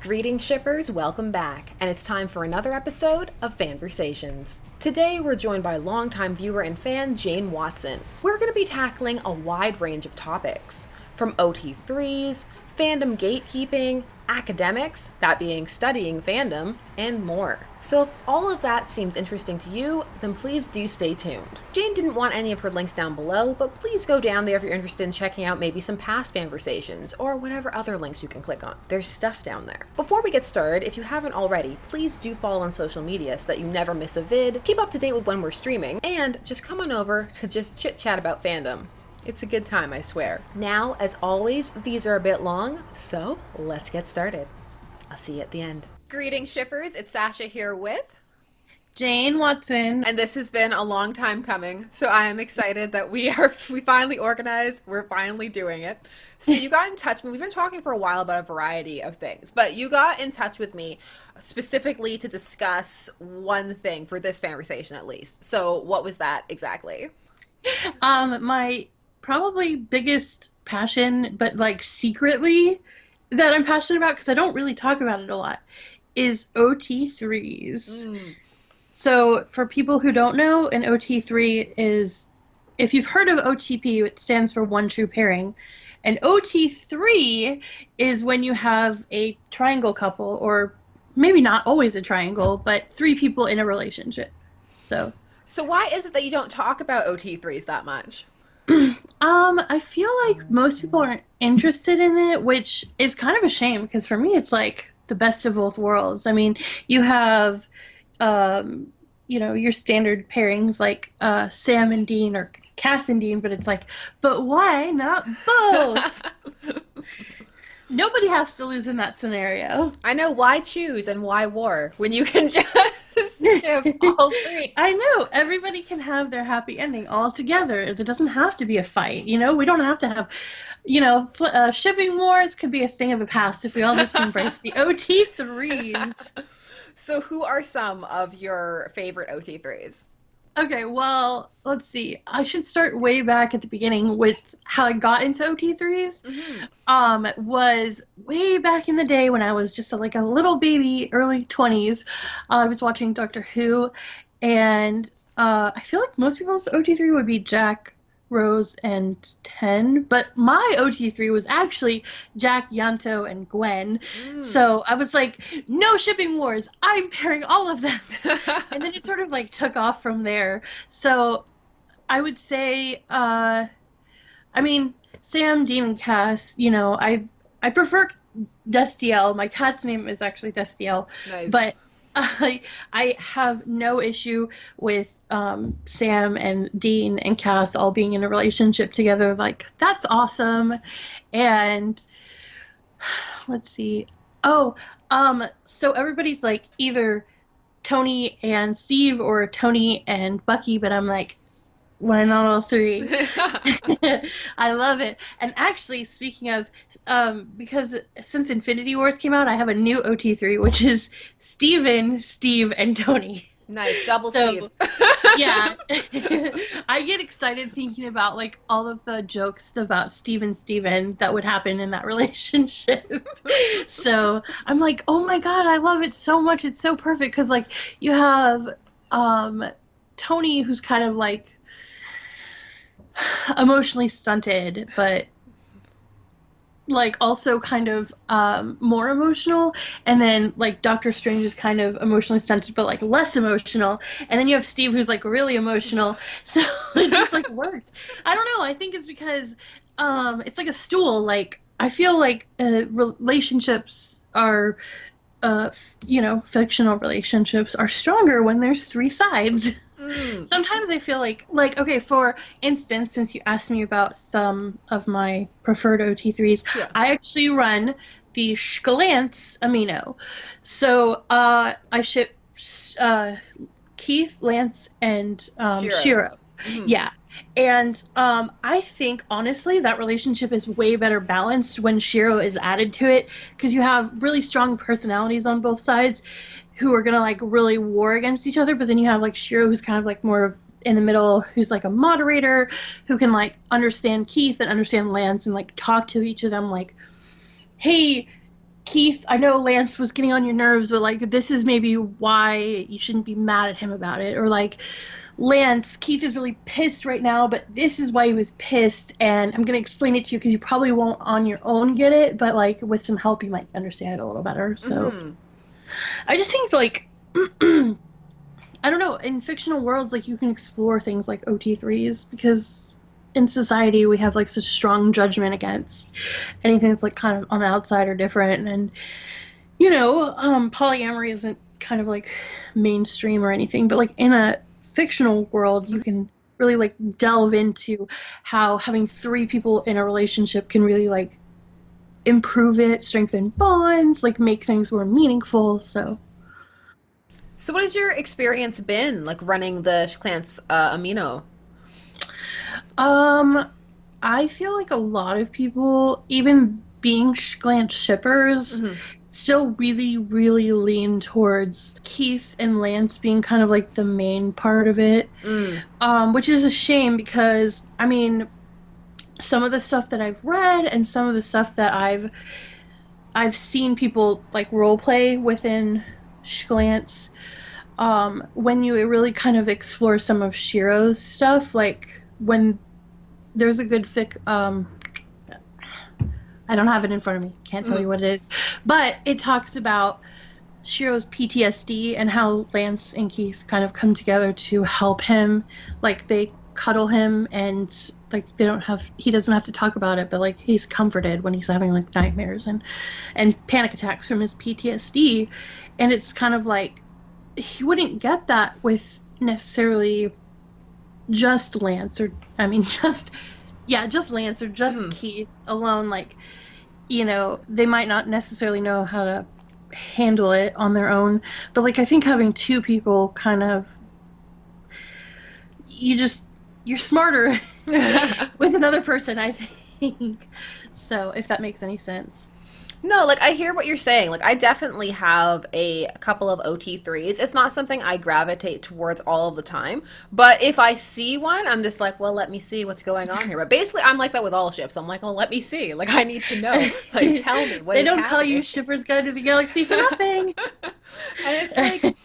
Greetings, shippers, welcome back, and it's time for another episode of Fanversations. Today, we're joined by longtime viewer and fan Jane Watson. We're going to be tackling a wide range of topics, from OT3s, fandom gatekeeping, academics, that being studying fandom, and more. So if all of that seems interesting to you, then please do stay tuned. Jane didn't want any of her links down below, but please go down there if you're interested in checking out maybe some past Fanversations, or whatever other links you can click on. There's stuff down there. Before we get started, if you haven't already, please do follow on social media so that you never miss a vid, keep up to date with when we're streaming, and just come on over to just chit-chat about fandom. It's a good time, I swear. Now, as always, these are a bit long, so let's get started. I'll see you at the end. Greetings, shippers. It's Sasha here with Jane Watson. And this has been a long time coming, so I am excited that we finally organized. We're finally doing it. So you got in touch with me. We've been talking for a while about a variety of things, but you got in touch with me specifically to discuss one thing for this conversation, at least. So what was that exactly? My probably biggest passion, but like secretly that I'm passionate about, because I don't really talk about it a lot, is OT3s. So for people who don't know, an OT3 is, if you've heard of OTP, it stands for one true pairing. An OT3 is when you have a triangle couple, or maybe not always a triangle, but three people in a relationship. So why is it that you don't talk about OT3s that much? I feel like most people aren't interested in it, which is kind of a shame, because for me it's like the best of both worlds. I mean, you have, your standard pairings like Sam and Dean or Cass and Dean, but it's like, but why not both? Nobody has to lose in that scenario. I know, why choose and why war when you can just give all three? I know, everybody can have their happy ending all together. It doesn't have to be a fight, we don't have to have, shipping wars could be a thing of the past if we all just embrace the OT3s. So who are some of your favorite OT3s? Okay, well, let's see. I should start way back at the beginning with how I got into OT3s. Was way back in the day when I was just a little baby, early 20s. I was watching Doctor Who, and I feel like most people's OT3 would be Jack, Rose, and Ten, but my OT3 was actually Jack, Yanto, and Gwen. So I was like, no shipping wars, I'm pairing all of them. And then it sort of took off from there. So I would say, Sam, Dean, and Cass, I prefer Destiel. My cat's name is actually Destiel. Nice. But I have no issue with Sam and Dean and Cass all being in a relationship together. That's awesome. And let's see. So everybody's either Tony and Steve or Tony and Bucky, but I'm like, why not all three? I love it. And actually, speaking of, because since Infinity Wars came out, I have a new OT3, which is Steven, Steve, and Tony. Nice, double Steve. Yeah. I get excited thinking about all of the jokes about Steve and Steven that would happen in that relationship. So I'm like, oh my god, I love it so much. It's so perfect, because you have Tony, who's kind of emotionally stunted, but also kind of more emotional, and then Doctor Strange is kind of emotionally stunted but less emotional, and then you have Steve, who's really emotional. So it just works. I don't know, I think it's because it's like a stool. I feel relationships are fictional relationships are stronger when there's three sides. Sometimes I feel okay, for instance, since you asked me about some of my preferred OT3s, yeah. I actually run the Shkalance amino. So I ship Keith, Lance, and Shiro. Yeah. And I think, honestly, that relationship is way better balanced when Shiro is added to it, because you have really strong personalities on both sides who are going to, really war against each other, but then you have, Shiro, who's kind of, more of in the middle, who's, a moderator, who can, understand Keith and understand Lance and, talk to each of them, hey, Keith, I know Lance was getting on your nerves, but like this is maybe why you shouldn't be mad at him about it. Or like, Lance, Keith is really pissed right now, but this is why he was pissed, and I'm gonna explain it to you because you probably won't on your own get it, but like with some help you might understand it a little better. So I just think like I don't know, in fictional worlds like you can explore things like OT3s because in society we have like such strong judgment against anything that's like kind of on the outside or different, and polyamory isn't kind of like mainstream or anything, but like in a fictional world you can really like delve into how having 3 people in a relationship can really like improve it, strengthen bonds, like make things more meaningful. So what has your experience been like running the Clans Amino? um I feel like a lot of people, even being glance shippers, still really, really lean towards Keith and Lance being kind of like the main part of it, which is a shame because, I mean, some of the stuff that I've read and some of the stuff that I've seen people like role play within Glance, when you really kind of explore some of Shiro's stuff, like when there's a good fic, I don't have it in front of me, can't tell you what it is, but it talks about Shiro's PTSD and how Lance and Keith kind of come together to help him. Like they cuddle him and like he doesn't have to talk about it, but like he's comforted when he's having like nightmares and panic attacks from his PTSD. And it's kind of like he wouldn't get that with necessarily just Lance or just Lance or just Keith alone. Like, they might not necessarily know how to handle it on their own, but like I think having 2 people kind of you're smarter with another person, I think. So if that makes any sense. No, like I hear what you're saying. Like I definitely have a couple of OT3s. It's not something I gravitate towards all of the time, but if I see one, I'm just like, well, let me see what's going on here. But basically, I'm like that with all ships. I'm like, well, let me see. Like I need to know. Like tell me what is happening. They don't call you Shipper's Guide to the Galaxy for nothing. And it's like,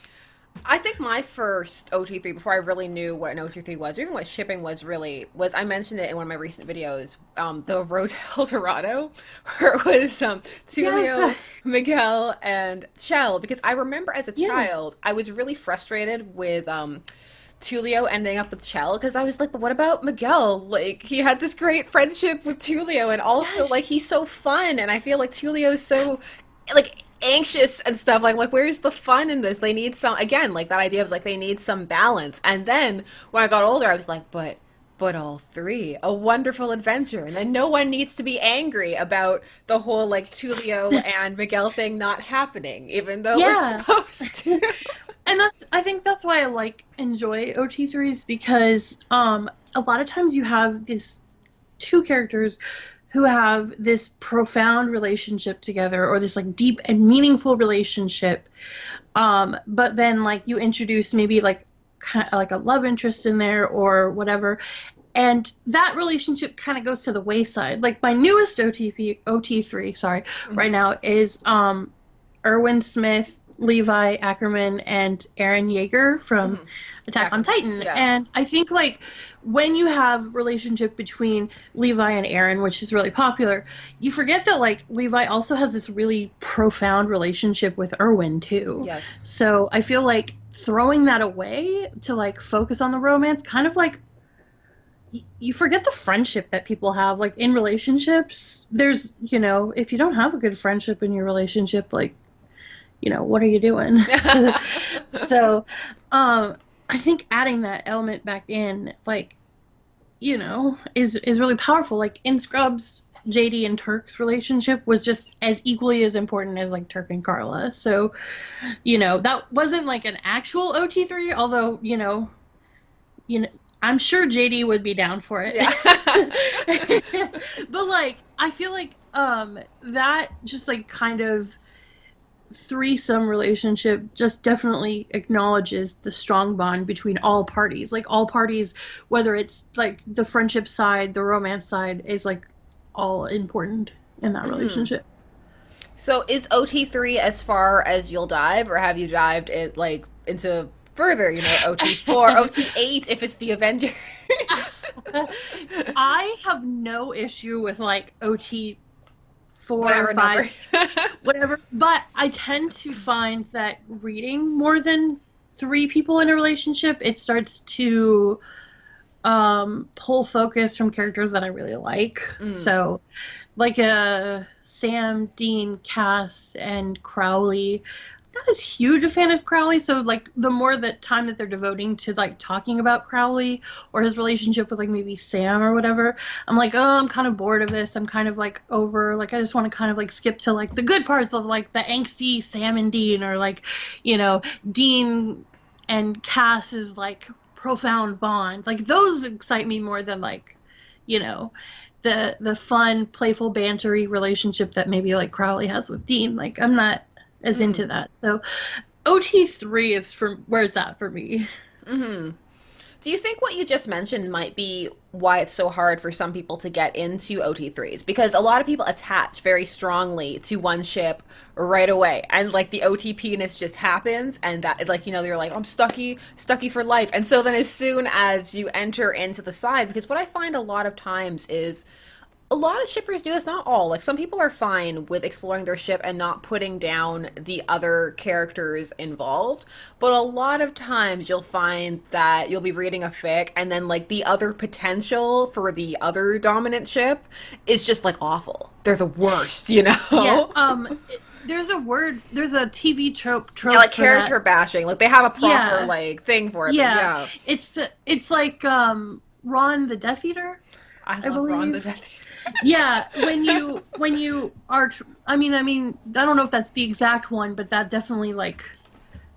I think my first OT3, before I really knew what an OT3 was, or even what shipping was really, was I mentioned it in one of my recent videos, the Road to El Dorado, where it was Tulio, Yes. Miguel, and Shell, because I remember as a child, I was really frustrated with Tulio ending up with Shell, because I was like, but what about Miguel? Like, he had this great friendship with Tulio, and also, like, he's so fun, and I feel like Tulio's so, like, anxious and stuff. Like where's the fun in this? They need some, again, like that idea of like they need some balance. And then when I got older I was like, but all 3, a wonderful adventure, and then no one needs to be angry about the whole like Tulio and Miguel thing not happening, even though we're supposed to. And I think that's why I like enjoy OT3s, because a lot of times you have these 2 characters who have this profound relationship together, or this like deep and meaningful relationship, but then like you introduce maybe like kind of like a love interest in there or whatever, and that relationship kind of goes to the wayside. Like my newest OT3 right now is Erwin Smith, Levi Ackerman, and Aaron Yeager from Attack on Titan. And I think like when you have relationship between Levi and Aaron, which is really popular, you forget that like Levi also has this really profound relationship with Erwin too. Yes. So I feel like throwing that away to like focus on the romance, kind of like you forget the friendship that people have. Like in relationships, there's, if you don't have a good friendship in your relationship, like, what are you doing? So, I think adding that element back in, like, is really powerful. Like in Scrubs, JD and Turk's relationship was just as equally as important as like Turk and Carla. So, that wasn't like an actual OT3, although, I'm sure JD would be down for it. Yeah. But like, I feel like that just like kind of threesome relationship just definitely acknowledges the strong bond between all parties. Like all parties, whether it's like the friendship side, the romance side, is like all important in that relationship. So is OT3 as far as you'll dive, or have you dived it like into further, OT4, OT8 if it's the Avengers? I have no issue with like OT four or Whatever five, number. whatever. But I tend to find that reading more than three people in a relationship, it starts to pull focus from characters that I really like. So, like Sam, Dean, Cass, and Crowley. Not as huge a fan of Crowley, so like the more that time that they're devoting to like talking about Crowley or his relationship with like maybe Sam or whatever, I'm like, oh, I'm kind of bored of this. I'm kind of like over, like I just want to kind of like skip to like the good parts of like the angsty Sam and Dean, or like, Dean and Cass's like profound bond. Like those excite me more than like, the fun, playful, bantery relationship that maybe like Crowley has with Dean. Like I'm not as into that. So OT3 is where it's at for me. Do you think what you just mentioned might be why it's so hard for some people to get into OT3s? Because a lot of people attach very strongly to one ship right away. And like the OTP-ness just happens, and that like, they're like, I'm stucky for life. And so then as soon as you enter into the side, because what I find a lot of times is a lot of shippers do this, not all. Like, some people are fine with exploring their ship and not putting down the other characters involved. But a lot of times you'll find that you'll be reading a fic and then, like, the other potential for the other dominant ship is just, like, awful. They're the worst, Yeah, there's a TV trope yeah, like for character that. bashing. Like, they have a proper, Yeah. like, thing for it. Yeah. But yeah. It's like Ron the Death Eater, I I love Ron the believe. Death. Yeah, when you are, I mean, I don't know if that's the exact one, but that definitely like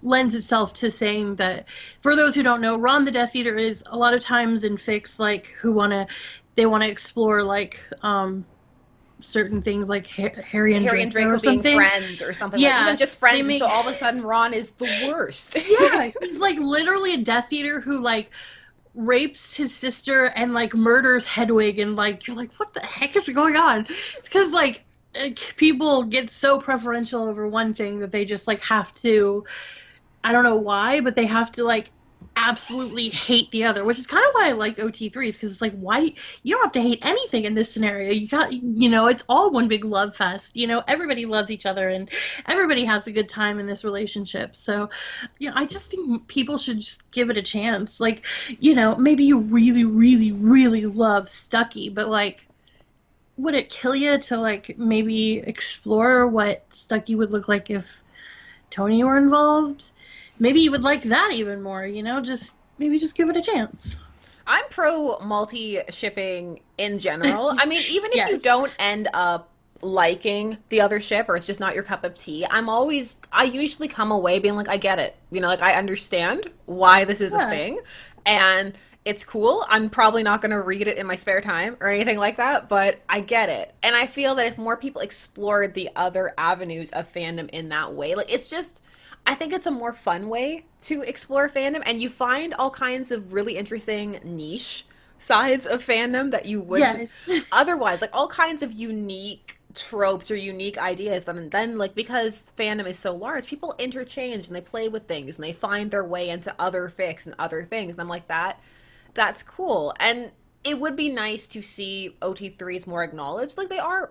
lends itself to saying that. For those who don't know, Ron the Death Eater is a lot of times in fics like they want to explore like certain things like Harry and Harry and Draco Draco or being something. friends or something, like Yeah, even just friends, they and make so all of a sudden Ron is the worst. yeah, he's like literally a Death Eater who like rapes his sister and like murders Hedwig, and like you're like, what the heck is going on? It's because like people get so preferential over one thing that they just like have to, I don't know why, but they have to like absolutely hate the other, which is kind of why I like OT3s, because it's like, you don't have to hate anything in this scenario. You got, it's all one big love fest. Everybody loves each other and everybody has a good time in this relationship. So, I just think people should just give it a chance. Like, maybe you really, really, really love Stucky, but like, would it kill you to like maybe explore what Stucky would look like if Tony were involved? Maybe you would like that even more, just give it a chance. I'm pro multi-shipping in general. I mean, even if Yes. you don't end up liking the other ship, or it's just not your cup of tea, I usually come away being like, I get it. Like, I understand why this is a thing, and it's cool. I'm probably not going to read it in my spare time or anything like that, but I get it. And I feel that if more people explored the other avenues of fandom in that way, like, I think it's a more fun way to explore fandom, and you find all kinds of really interesting niche sides of fandom that you wouldn't otherwise, like all kinds of unique tropes or unique ideas. Then like, because fandom is so large, people interchange and they play with things and they find their way into other fics and other things. And I'm like, that's cool. And it would be nice to see OT3s more acknowledged. Like, they are.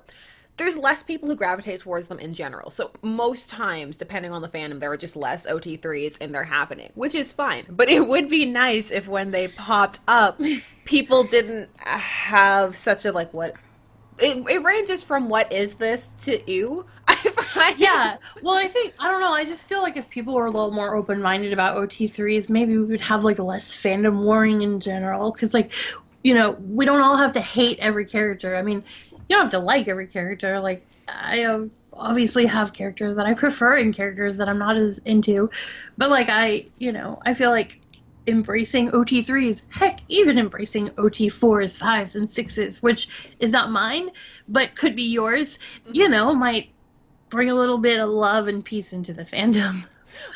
There's less people who gravitate towards them in general. So most times, depending on the fandom, there are just less OT3s and they're happening, which is fine. But it would be nice if when they popped up, people didn't have such a, like, what... It ranges from what is this to ew, I find. Yeah. Well, I don't know, I just feel like if people were a little more open-minded about OT3s, maybe we would have, like, less fandom warring in general. Because, like, we don't all have to hate every character. I mean, you don't have to like every character. Like, I obviously have characters that I prefer and characters that I'm not as into. But, like, I feel like embracing OT3s, heck, even embracing OT4s, 5s, and 6s, which is not mine, but could be yours, might bring a little bit of love and peace into the fandom.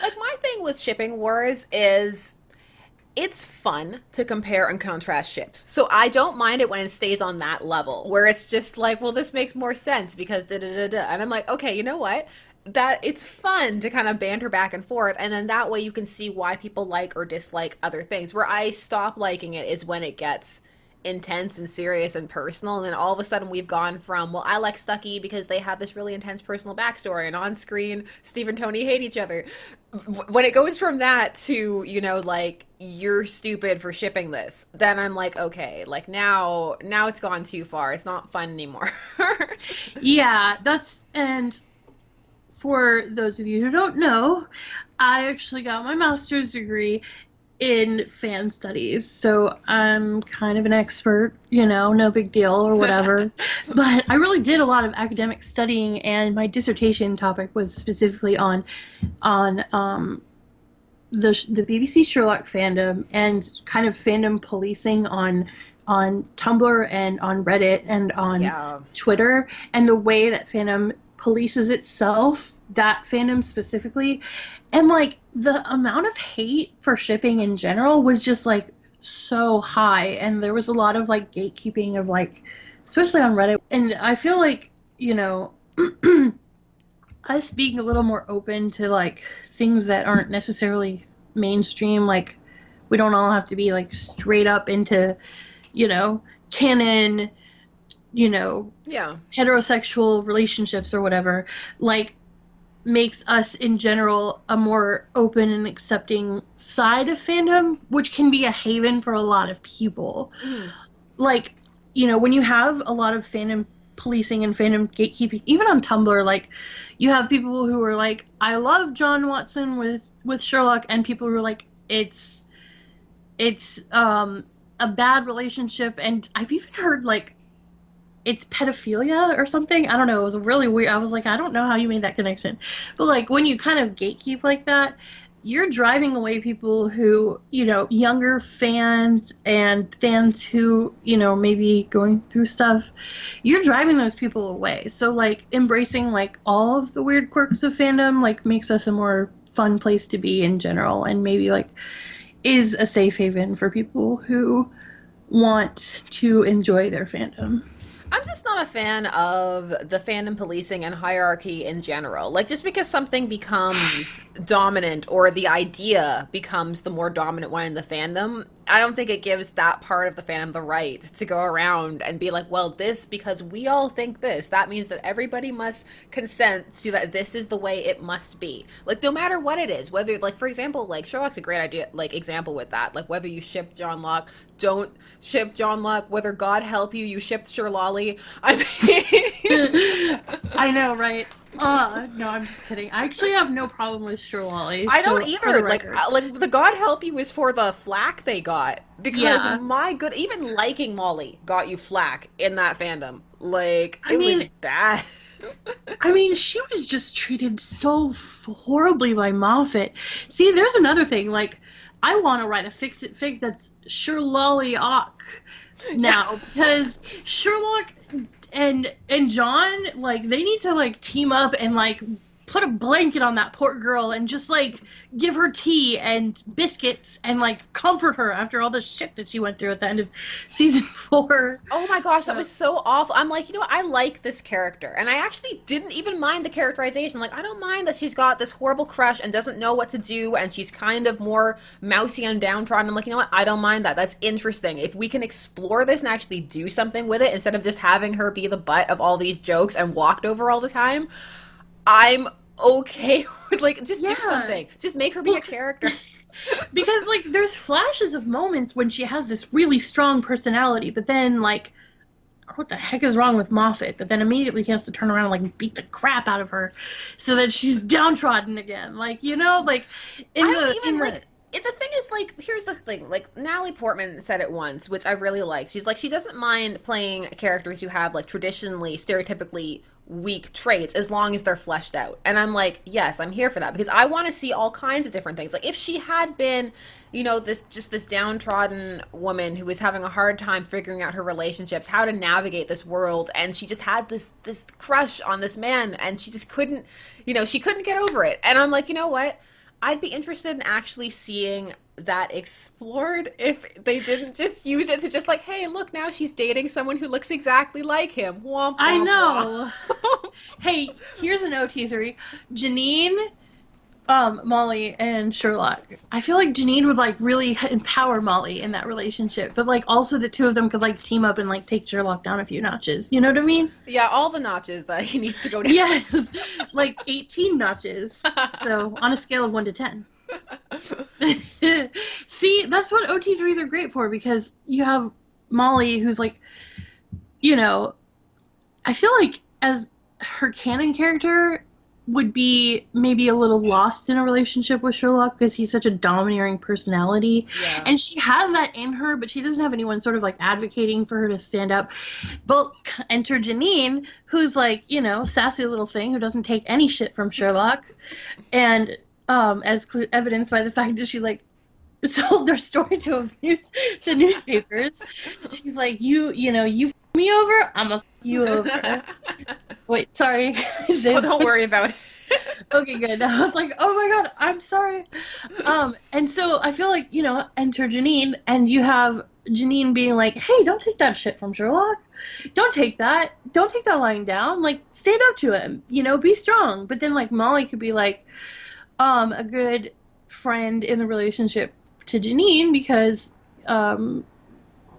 Like, my thing with shipping wars is... it's fun to compare and contrast ships. So I don't mind it when it stays on that level where it's just like, well, this makes more sense because da da da da. And I'm like, okay, you know what? That it's fun to kind of banter back and forth, and then that way you can see why people like or dislike other things. Where I stop liking it is when it gets intense and serious and personal, and then all of a sudden we've gone from, well, I like Stucky because they have this really intense personal backstory, and on screen Steve and Tony hate each other. When it goes from that to, you know, like, you're stupid for shipping this, then I'm like, okay, like, now it's gone too far, it's not fun anymore. Yeah, and for those of you who don't know, I actually got my master's degree in fan studies, so I'm kind of an expert, you know, no big deal or whatever. But I really did a lot of academic studying, and my dissertation topic was specifically on the BBC Sherlock fandom and kind of fandom policing on Tumblr and on Reddit and on Twitter, and the way that fandom polices itself, that fandom specifically. And like the amount of hate for shipping in general was just like so high, and there was a lot of like gatekeeping of like, especially on Reddit. And I feel like, you know, us being a little more open to like things that aren't necessarily mainstream, like we don't all have to be like straight up into, you know, canon, you know, heterosexual relationships or whatever, like makes us in general a more open and accepting side of fandom, which can be a haven for a lot of people. Like, you know, when you have a lot of fandom policing and fandom gatekeeping, even on Tumblr, like you have people who are like, I love John Watson with Sherlock, and people who are like, it's a bad relationship, and I've even heard like it's pedophilia or something. I don't know. It was really weird. I was like, I don't know how you made that connection. But like when you kind of gatekeep like that, you're driving away people who, you know, younger fans and fans who, you know, maybe going through stuff. You're driving those people away. So like embracing like all of the weird quirks of fandom like makes us a more fun place to be in general, and maybe like is a safe haven for people who want to enjoy their fandom. I'm just not a fan of the fandom policing and hierarchy in general. Like, just because something becomes dominant or the idea becomes the more dominant one in the fandom, I don't think it gives that part of the fandom the right to go around and be like, well, this, because we all think this, that means that everybody must consent to that this is the way it must be. Like, no matter what it is, whether, like, for example, like, Sherlock's a great idea, like, example with that. Like, whether you ship John Locke, don't ship John Locke, whether God help you, you shipped Sherlolly. I mean... I know, right? No, I'm just kidding. I actually have no problem with Sherlolly. I don't either. Like the God help you is for the flack they got. Because my good, even liking Molly got you flack in that fandom. Like, it was bad. I mean, she was just treated so horribly by Moffat. See, there's another thing. Like, I want to write a fix-it fic that's Sherlolly-ock now. Because Sherlock and John, like, they need to, like, team up and, like, put a blanket on that poor girl and just, like, give her tea and biscuits and, like, comfort her after all the shit that she went through at the end of season 4. Oh my gosh, that was so awful. I'm like, you know what, I like this character. And I actually didn't even mind the characterization. Like, I don't mind that she's got this horrible crush and doesn't know what to do, and she's kind of more mousy and downtrodden. I'm like, you know what, I don't mind that. That's interesting. If we can explore this and actually do something with it, instead of just having her be the butt of all these jokes and walked over all the time, I'm okay with, like, just do something. Just make her be a character. Because, like, there's flashes of moments when she has this really strong personality, but then, like, what the heck is wrong with Moffat? But then immediately he has to turn around and, like, beat the crap out of her so that she's downtrodden again. Like, you know, like, the thing is, like, here's this thing. Like, Natalie Portman said it once, which I really liked. She's like, she doesn't mind playing characters who have, like, traditionally, stereotypically weak traits as long as they're fleshed out. And I'm like, yes, I'm here for that, because I want to see all kinds of different things. Like, if she had been, you know, this downtrodden woman who was having a hard time figuring out her relationships, how to navigate this world, and she just had this crush on this man, and she just couldn't, you know, she couldn't get over it. And I'm like, you know what? I'd be interested in actually seeing that explored if they didn't just use it to just like, hey, look, now she's dating someone who looks exactly like him. Womp, womp, I know. womp. Hey, here's an OT3. Janine, Molly, and Sherlock. I feel like Janine would like really empower Molly in that relationship, but like also the two of them could like team up and like take Sherlock down a few notches. You know what I mean? Yeah, all the notches that he needs to go down. Yes, like 18 notches. So on a scale of 1 to 10. See, that's what OT3s are great for, because you have Molly who's like, you know, I feel like as her canon character would be maybe a little lost in a relationship with Sherlock because he's such a domineering personality. Yeah. And she has that in her, but she doesn't have anyone sort of like advocating for her to stand up. But enter Janine, who's like, you know, sassy little thing who doesn't take any shit from Sherlock. And as evidenced by the fact that she like sold their story to the newspapers. She's like, you know, you f me over, I'm gonna f you over. Wait, sorry. Oh, don't worry about it. Okay, good. I was like, oh my god, I'm sorry. And so I feel like, you know, enter Janine, and you have Janine being like, hey, don't take that shit from Sherlock. Don't take that lying down. Like, stand up to him. You know, be strong. But then, like, Molly could be like, a good friend in the relationship to Janine because, I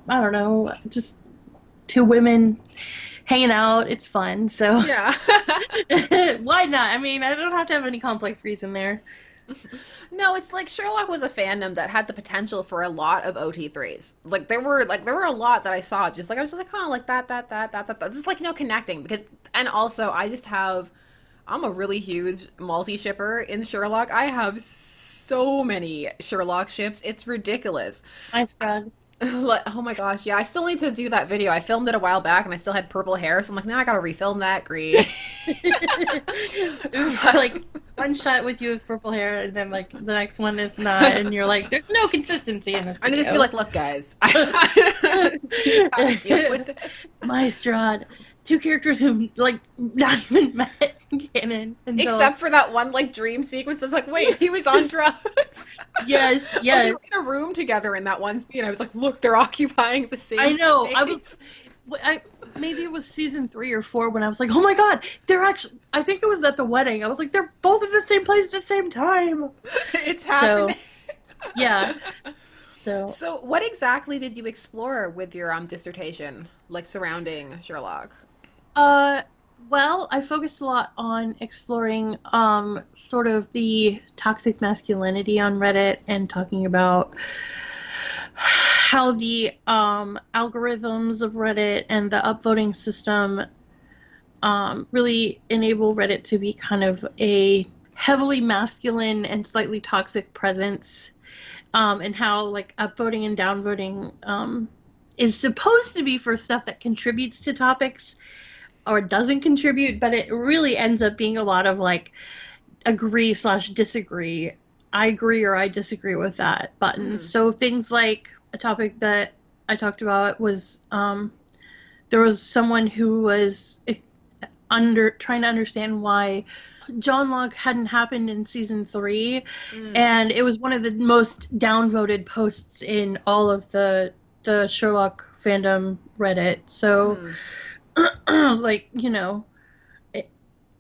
don't know, just two women hanging out, it's fun, so. Yeah. Why not? I mean, I don't have to have any complex reason there. No, it's like Sherlock was a fandom that had the potential for a lot of OT3s. Like there were a lot that I saw just like I was just like, oh, like that, just like, you know, connecting because, and also I'm a really huge multi-shipper in Sherlock. I have so many Sherlock ships. It's ridiculous. I've said. Oh my gosh, yeah, I still need to do that video. I filmed it a while back and I still had purple hair, so I'm like, now I gotta refilm that green. Like, one shot with you with purple hair, and then, like, the next one is not, and you're like, there's no consistency in this video. I need to be like, look, guys. I deal with it. My Strahd. Two characters who've, like, not even met in canon. Except for that one, like, dream sequence. I was like, wait, he was on drugs. Yes. Like, they were in a room together in that one scene. I was like, look, they're occupying the same I know. space. Maybe it was season 3 or 4 when I was like, oh my god, they're actually, I think it was at the wedding. I was like, they're both in the same place at the same time. It's happening. So, yeah. So what exactly did you explore with your dissertation, like, surrounding Sherlock? Well, I focused a lot on exploring sort of the toxic masculinity on Reddit and talking about how the algorithms of Reddit and the upvoting system really enable Reddit to be kind of a heavily masculine and slightly toxic presence, and how like upvoting and downvoting is supposed to be for stuff that contributes to topics or doesn't contribute, but it really ends up being a lot of like agree/disagree. I agree or I disagree with that buttons. So things like a topic that I talked about was there was someone who was trying to understand why John Locke hadn't happened in season 3, and it was one of the most downvoted posts in all of the Sherlock fandom Reddit. So. Like, you know,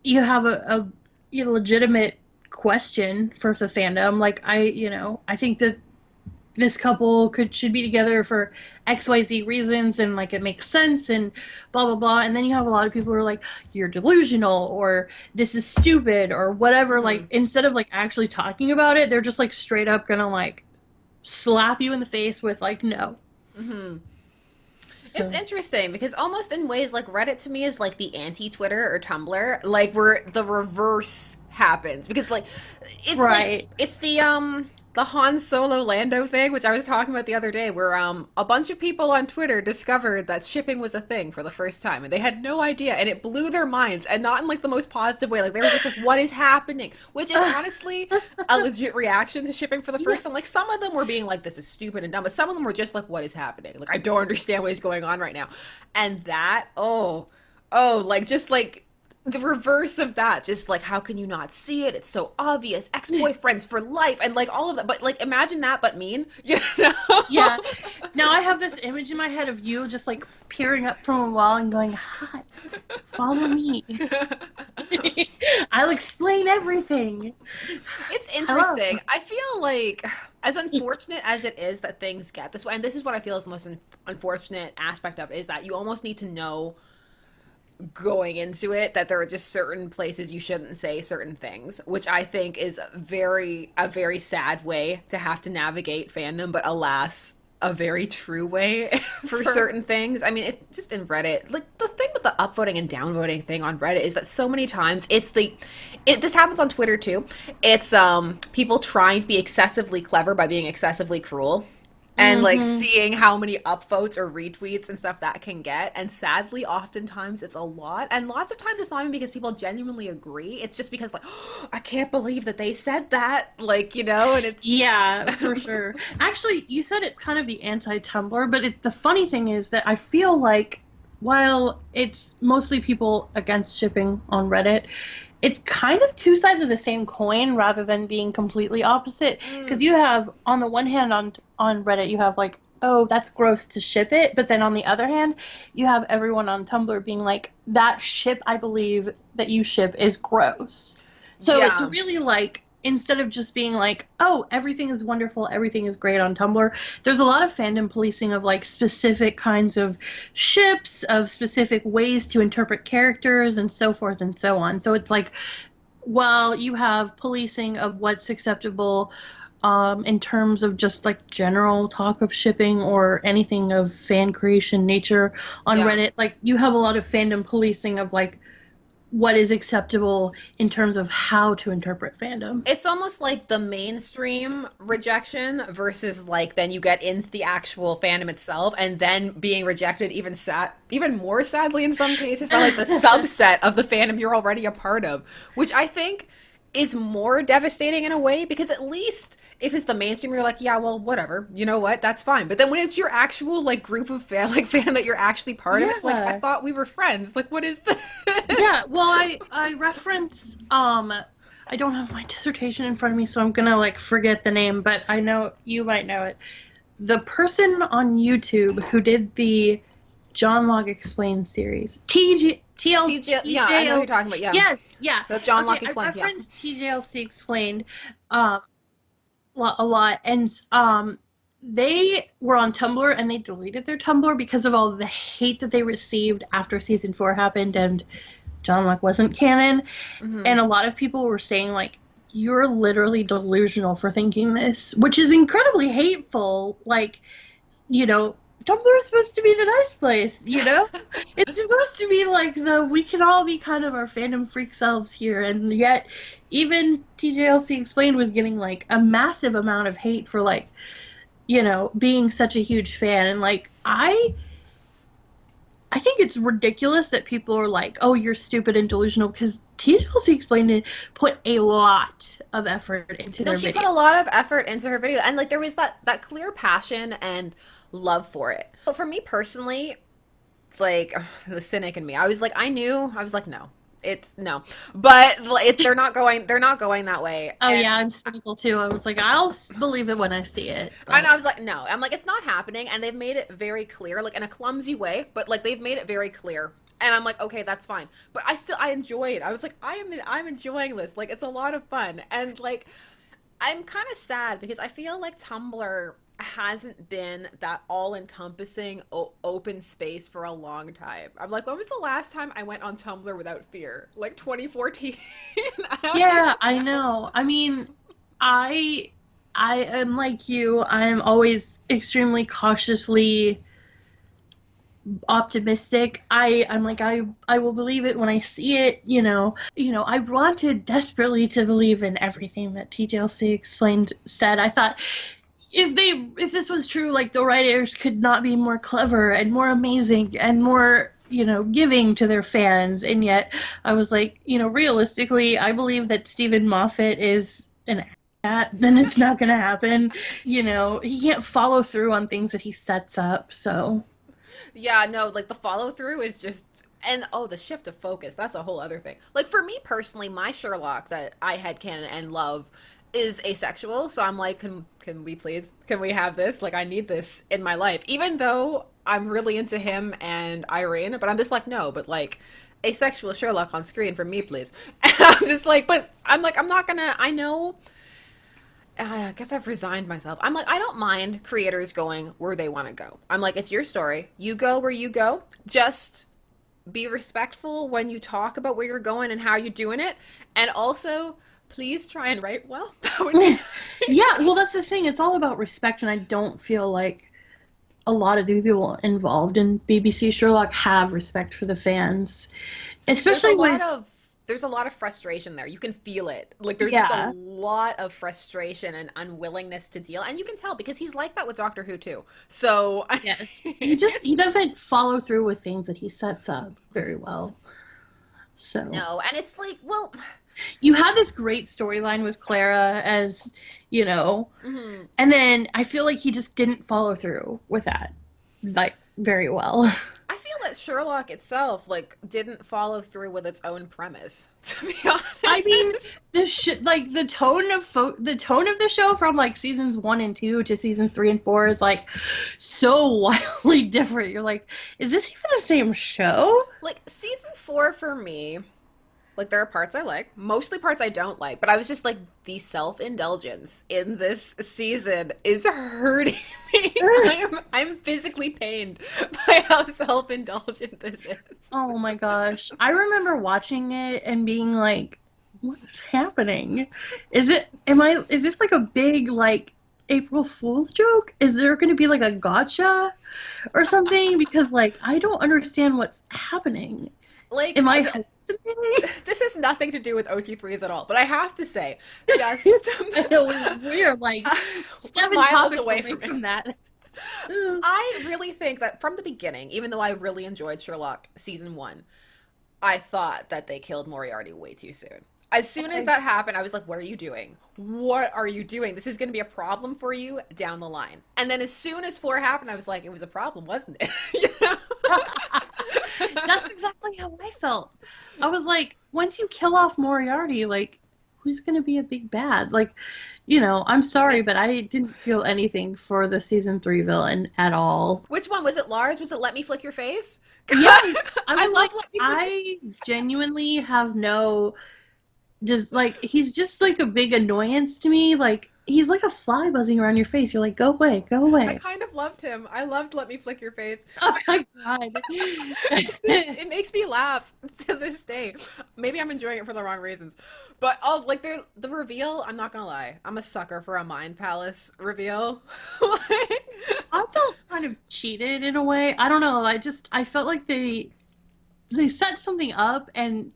you have a legitimate question for the fandom. Like, I think that this couple should be together for XYZ reasons, and like it makes sense, and blah blah blah. And then you have a lot of people who are like, you're delusional, or this is stupid, or whatever. Like, instead of like actually talking about it, they're just like straight up gonna like slap you in the face with like, no. It's interesting because almost in ways like Reddit to me is like the anti-Twitter or Tumblr, like where the reverse happens because like it's right. like it's the Han Solo Lando thing, which I was talking about the other day, where a bunch of people on Twitter discovered that shipping was a thing for the first time, and they had no idea, and it blew their minds, and not in like the most positive way. Like they were just like, "What is happening?" Which is honestly a legit reaction to shipping for the first time. Like some of them were being like, "This is stupid and dumb," but some of them were just like, "What is happening?" Like I don't understand what is going on right now, and that like just like the reverse of that, just like, how can you not see it? It's so obvious. Ex-boyfriends for life, and like all of that. But like, imagine that, but mean, you know? Yeah. Now I have this image in my head of you just like peering up from a wall and going, "Hi, follow me. I'll explain everything." It's interesting. I feel like, as unfortunate as it is that things get this way, and this is what I feel is the most unfortunate aspect of it, is that you almost need to know going into it that there are just certain places you shouldn't say certain things, which I think is a very sad way to have to navigate fandom, but alas, a very true way for certain things. I mean, it just in Reddit, like the thing with the upvoting and downvoting thing on Reddit is that so many times this happens on Twitter too. It's people trying to be excessively clever by being excessively cruel. And like seeing how many upvotes or retweets and stuff that can get. And sadly, oftentimes it's a lot. And lots of times it's not even because people genuinely agree. It's just because like, oh, I can't believe that they said that. Like, you know, and it's... Yeah, for sure. Actually, you said it's kind of the anti-Tumblr, but the funny thing is that I feel like while it's mostly people against shipping on Reddit, it's kind of two sides of the same coin rather than being completely opposite. Because you have, on the one hand, on Reddit, you have like, oh, that's gross to ship it. But then on the other hand, you have everyone on Tumblr being like, that ship I believe that you ship is gross. So it's really like, instead of just being like, oh, everything is wonderful, everything is great on Tumblr, there's a lot of fandom policing of like specific kinds of ships, of specific ways to interpret characters, and so forth and so on. So it's like, well, you have policing of what's acceptable in terms of just like general talk of shipping or anything of fan creation nature on Reddit. Like you have a lot of fandom policing of like what is acceptable in terms of how to interpret fandom. It's almost like the mainstream rejection versus like then you get into the actual fandom itself and then being rejected even more sadly in some cases by like the subset of the fandom you're already a part of, which I think is more devastating in a way, because at least if it's the mainstream, you're like, yeah, well, whatever, you know what, that's fine. But then when it's your actual like group of fan that you're actually part of, it's like, I thought we were friends. Like, what is this? Yeah, well, I reference I don't have my dissertation in front of me, so I'm gonna like forget the name, but I know you might know it. The person on YouTube who did the John Locke Explained series, Yeah, I know who you're talking about. Yeah. Yes, yeah. The John Locke Explained. I referenced TJLC Explained a lot, and they were on Tumblr and they deleted their Tumblr because of all the hate that they received after season 4 happened and John Locke wasn't canon. And a lot of people were saying like, you're literally delusional for thinking this, which is incredibly hateful. Like, you know, Tumblr is supposed to be the nice place, you know? It's supposed to be like we can all be kind of our fandom freak selves here, and yet even TJLC Explained was getting like a massive amount of hate for like, you know, being such a huge fan. And like, I think it's ridiculous that people are like, oh, you're stupid and delusional, because TJLC Explained it put a lot of effort into their video. She put a lot of effort into her video, and like there was that clear passion and love for it. But for me personally, like the cynic in me, I was like, no, it's no, but they're not going that way. Oh, and yeah, I'm cynical too. I was like, I'll believe it when I see it. But... And I was like, no, I'm like, it's not happening, and they've made it very clear, like in a clumsy way, but like they've made it very clear. And I'm like, okay, that's fine. But I enjoy it. I was like, I'm enjoying this. Like, it's a lot of fun. And like, I'm kind of sad because I feel like Tumblr hasn't been that all-encompassing open space for a long time. I'm like, when was the last time I went on Tumblr without fear? Like 2014? Yeah, I know. I mean, I am like you. I am always extremely cautiously optimistic. I'm like, I will believe it when I see it, you know. I wanted desperately to believe in everything that TJLC Explained said. I thought, if this was true, like, the writers could not be more clever and more amazing and more, you know, giving to their fans. And yet I was like, you know, realistically, I believe that Stephen Moffat is an ass, and it's not going to happen. You know, he can't follow through on things that he sets up, so. Yeah, no, like the follow through is just And oh, the shift of focus, that's a whole other thing. Like for me personally, my Sherlock that I headcanon and love is asexual. So I'm like, can we please, can we have this? Like I need this in my life. Even though I'm really into him and Irene, but I'm just like, no, but like asexual Sherlock on screen for me, please. And I'm just like, but I'm like, I'm not gonna, I know, I guess I've resigned myself. I'm like, I don't mind creators going where they want to go. I'm like, it's your story. You go where you go. Just be respectful when you talk about where you're going and how you're doing it. And also, please try and write well. Yeah, well, that's the thing. It's all about respect, and I don't feel like a lot of the people involved in BBC Sherlock have respect for the fans, especially when there's a lot of frustration there. You can feel it. Like there's just yeah. a lot of frustration and unwillingness to deal, and you can tell because he's like that with Doctor Who too. So Yes, he doesn't follow through with things that he sets up very well. So no, and it's like, well, you had this great storyline with Clara as, and then I feel like he just didn't follow through with that, like, very well. I feel that Sherlock itself, like, didn't follow through with its own premise, to be honest. I mean, the tone of the show from, like, seasons 1 and 2 to seasons 3 and 4 is, like, so wildly different. You're like, is this even the same show? Like, season 4 for me, like, there are parts I like, mostly parts I don't like, but I was just like, the self-indulgence in this season is hurting me. I'm physically pained by how self-indulgent this is. Oh my gosh. I remember watching it and being like, what is happening? Is this like a big, like, April Fool's joke? Is there going to be like a gotcha or something? Because, like, I don't understand what's happening. Like, am I hallucinating? This has nothing to do with OT3s at all, but I have to say, just I know we are like 7 miles topics away from that. I really think that from the beginning, even though I really enjoyed Sherlock season 1, I thought that they killed Moriarty way too soon. As soon as that happened, I was like, what are you doing? What are you doing? This is going to be a problem for you down the line. And then as soon as 4 happened, I was like, it was a problem, wasn't it? You know? That's exactly how I felt. I was like, once you kill off Moriarty, like, who's going to be a big bad? Like, I'm sorry, but I didn't feel anything for the season 3 villain at all. Which one? Was it Lars? Was it Let Me Flick Your Face? Yeah, I genuinely have he's just like a big annoyance to me. Like, he's like a fly buzzing around your face. You're like, go away, go away. I kind of loved him. I loved Let Me Flick Your Face. Oh my god. It makes me laugh to this day. Maybe I'm enjoying it for the wrong reasons. But like the reveal, I'm not gonna lie. I'm a sucker for a Mind Palace reveal. I felt kind of cheated in a way. I don't know. I felt like they set something up, and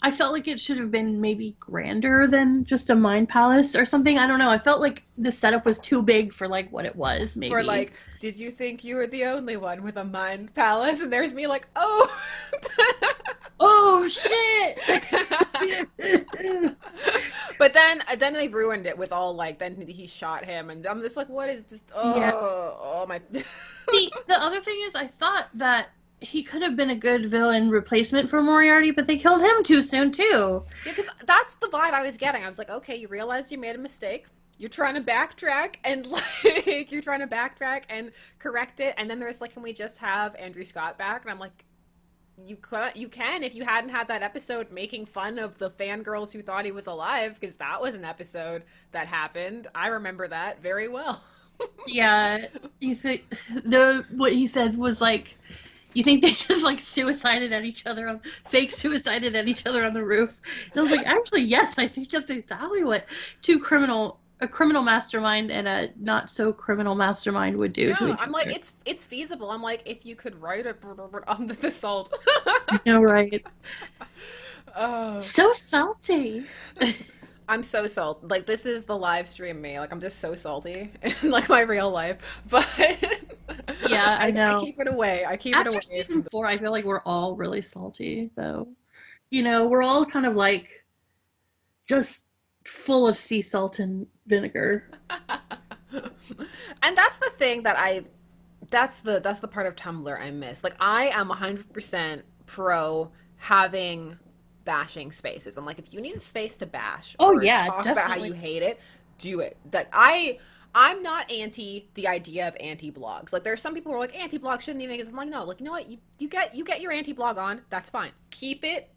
I felt like it should have been maybe grander than just a Mind Palace or something. I don't know. I felt like the setup was too big for, like, what it was, maybe. For, like, did you think you were the only one with a Mind Palace? And there's me like, oh! Oh, shit! But then they ruined it with all, like, then he shot him, and I'm just like, what is this? Oh, yeah. Oh my... See, the other thing is, I thought that he could have been a good villain replacement for Moriarty, but they killed him too soon, too. Yeah, because that's the vibe I was getting. I was like, okay, you realized you made a mistake. You're trying to backtrack and, like, you're trying to backtrack and correct it. And then there's, like, can we just have Andrew Scott back? And I'm like, you can if you hadn't had that episode making fun of the fangirls who thought he was alive, because that was an episode that happened. I remember that very well. Yeah, you think what he said was like, you think they just, like, suicided at each other, fake suicided at each other on the roof? And I was like, actually, yes, I think that's exactly what a criminal mastermind and a not so criminal mastermind would do to each other. I'm like, it's feasible. I'm like, if you could write it on the salt. I know, right? So salty. I'm so salty. Like, this is the live stream me. Like, I'm just so salty in, like, my real life. But yeah, I know. I keep it away. After season 4, I feel like we're all really salty, though. We're all kind of, like, just full of sea salt and vinegar. And that's the thing that that's the part of Tumblr I miss. Like, I am 100% pro having bashing spaces. I'm like, if you need a space to bash Oh or yeah, talk about how definitely. you hate it, do it. That I'm not anti the idea of anti blogs. Like there are some people who are like anti blog shouldn't even exist. I'm like, no, like you know what, you get your anti blog on. That's fine. Keep it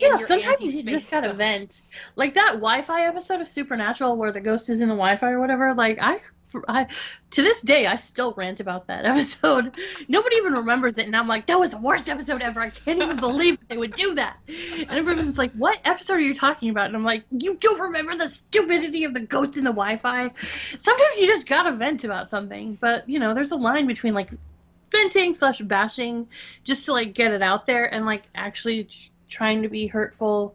in Yeah, your sometimes anti you just space gotta though. vent. Like that Wi-Fi episode of Supernatural where the ghost is in the Wi-Fi or whatever. Like I to this day I still rant about that episode. Nobody even remembers it, and I'm like, that was the worst episode ever. I can't even believe they would do that. And everyone's like, what episode are you talking about? And I'm like, you don't remember the stupidity of the ghost in the Wi-Fi? Sometimes you just gotta vent about something, but you know, there's a line between like venting slash bashing just to like get it out there and like actually trying to be hurtful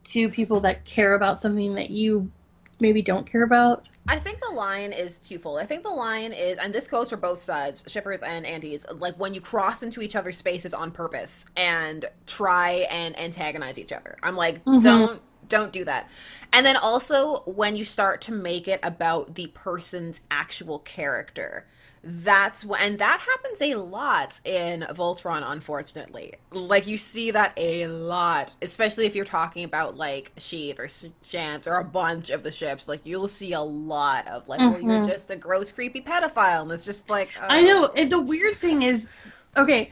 to people that care about something that you maybe don't care about. I think the line is twofold. I think the line is, and this goes for both sides, shippers and antis, like when you cross into each other's spaces on purpose and try and antagonize each other. I'm like, Mm-hmm. don't do that. And then also when you start to make it about the person's actual character. That's when, and that happens a lot in Voltron, unfortunately. Like, you see that a lot, especially if you're talking about, like, Sheath or Chance or a bunch of the ships. Like, you'll see a lot of, like, well, you're Mm-hmm. just a gross, creepy pedophile. And it's just like, I oh. know. And the weird thing is, okay,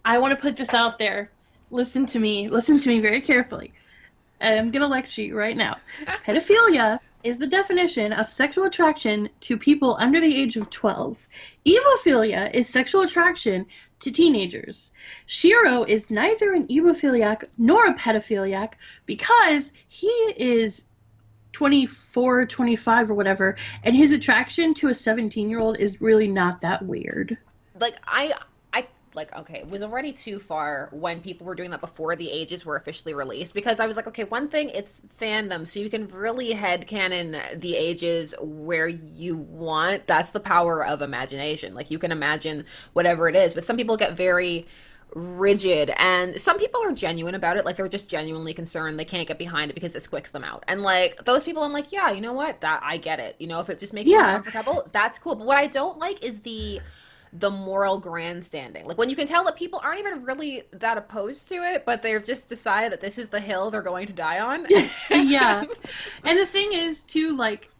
I want to put this out there. Listen to me. Listen to me very carefully. I'm going to lecture you right now. Pedophilia is the definition of sexual attraction to people under the age of 12. Ebophilia is sexual attraction to teenagers. Shiro is neither an ebophiliac nor a pedophiliac because he is 24, 25, or whatever, and his attraction to a 17-year-old is really not that weird. Like, like, okay, it was already too far when people were doing that before the ages were officially released, because I was like, okay, one thing, it's fandom, so you can really headcanon the ages where you want. That's the power of imagination. Like, you can imagine whatever it is, but some people get very rigid, and some people are genuine about it. Like, they're just genuinely concerned. They can't get behind it because it squicks them out. And, like, those people, I'm like, yeah, you know what? That, I get it. You know, if it just makes you Yeah, uncomfortable, that's cool. But what I don't like is the moral grandstanding. Like when you can tell that people aren't even really that opposed to it, but they've just decided that this is the hill they're going to die on. yeah. And the thing is, too, like,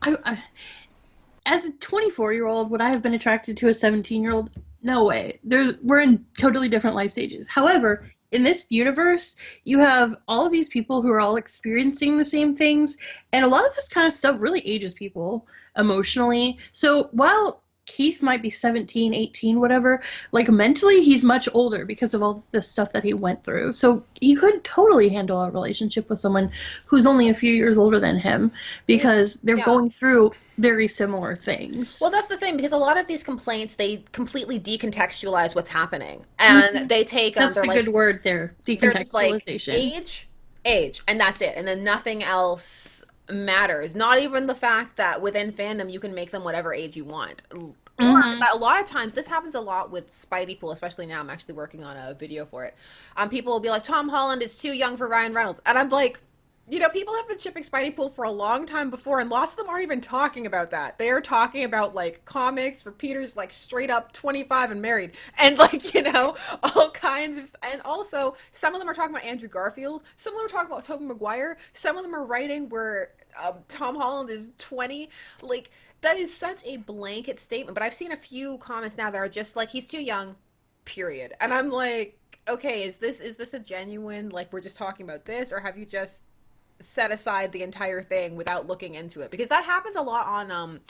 as a 24-year-old, would I have been attracted to a 17-year-old? No way. We're in totally different life stages. However, in this universe, you have all of these people who are all experiencing the same things, and a lot of this kind of stuff really ages people emotionally. So while Keith might be 17, 18, whatever, like mentally he's much older because of all the stuff that he went through. So he could totally handle a relationship with someone who's only a few years older than him because they're Yeah. going through very similar things. Well, that's the thing, because a lot of these complaints, they completely decontextualize what's happening, and they take That's they're the like, good word there, they're just like decontextualization. age, and that's it, and then nothing else matters. Not even the fact that within fandom you can make them whatever age you want. Or Hmm. that a lot of times this happens a lot with Spidey Pool, especially now. I'm actually working on a video for it. People will be like, Tom Holland is too young for Ryan Reynolds, and I'm like, you know, people have been shipping Spidey Pool for a long time before, and lots of them aren't even talking about that. They are talking about, like, comics for Peter's, like, straight up 25 and married. And, like, you know, all kinds of... And also, some of them are talking about Andrew Garfield. Some of them are talking about Tobey Maguire. Some of them are writing where Tom Holland is 20. Like, that is such a blanket statement. But I've seen a few comments now that are just like, he's too young, period. And I'm like, okay, is this a genuine, like, we're just talking about this, or have you just set aside the entire thing without looking into it? Because that happens a lot on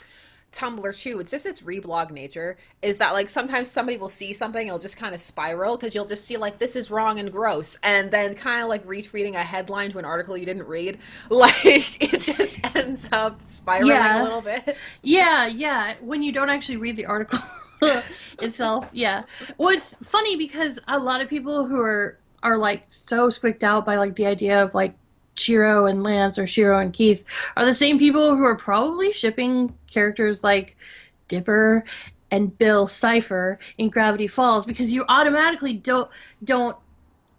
Tumblr too. It's just its reblog nature is that, like, sometimes somebody will see something, it'll just kind of spiral because you'll just see, like, this is wrong and gross, and then kind of like retweeting a headline to an article you didn't read. Like, it just ends up spiraling a Yeah, little bit. yeah. When you don't actually read the article itself, yeah. Well, it's funny because a lot of people who are like so squicked out by like the idea of like Shiro and Lance or Shiro and Keith are the same people who are probably shipping characters like Dipper and Bill Cipher in Gravity Falls because you automatically don't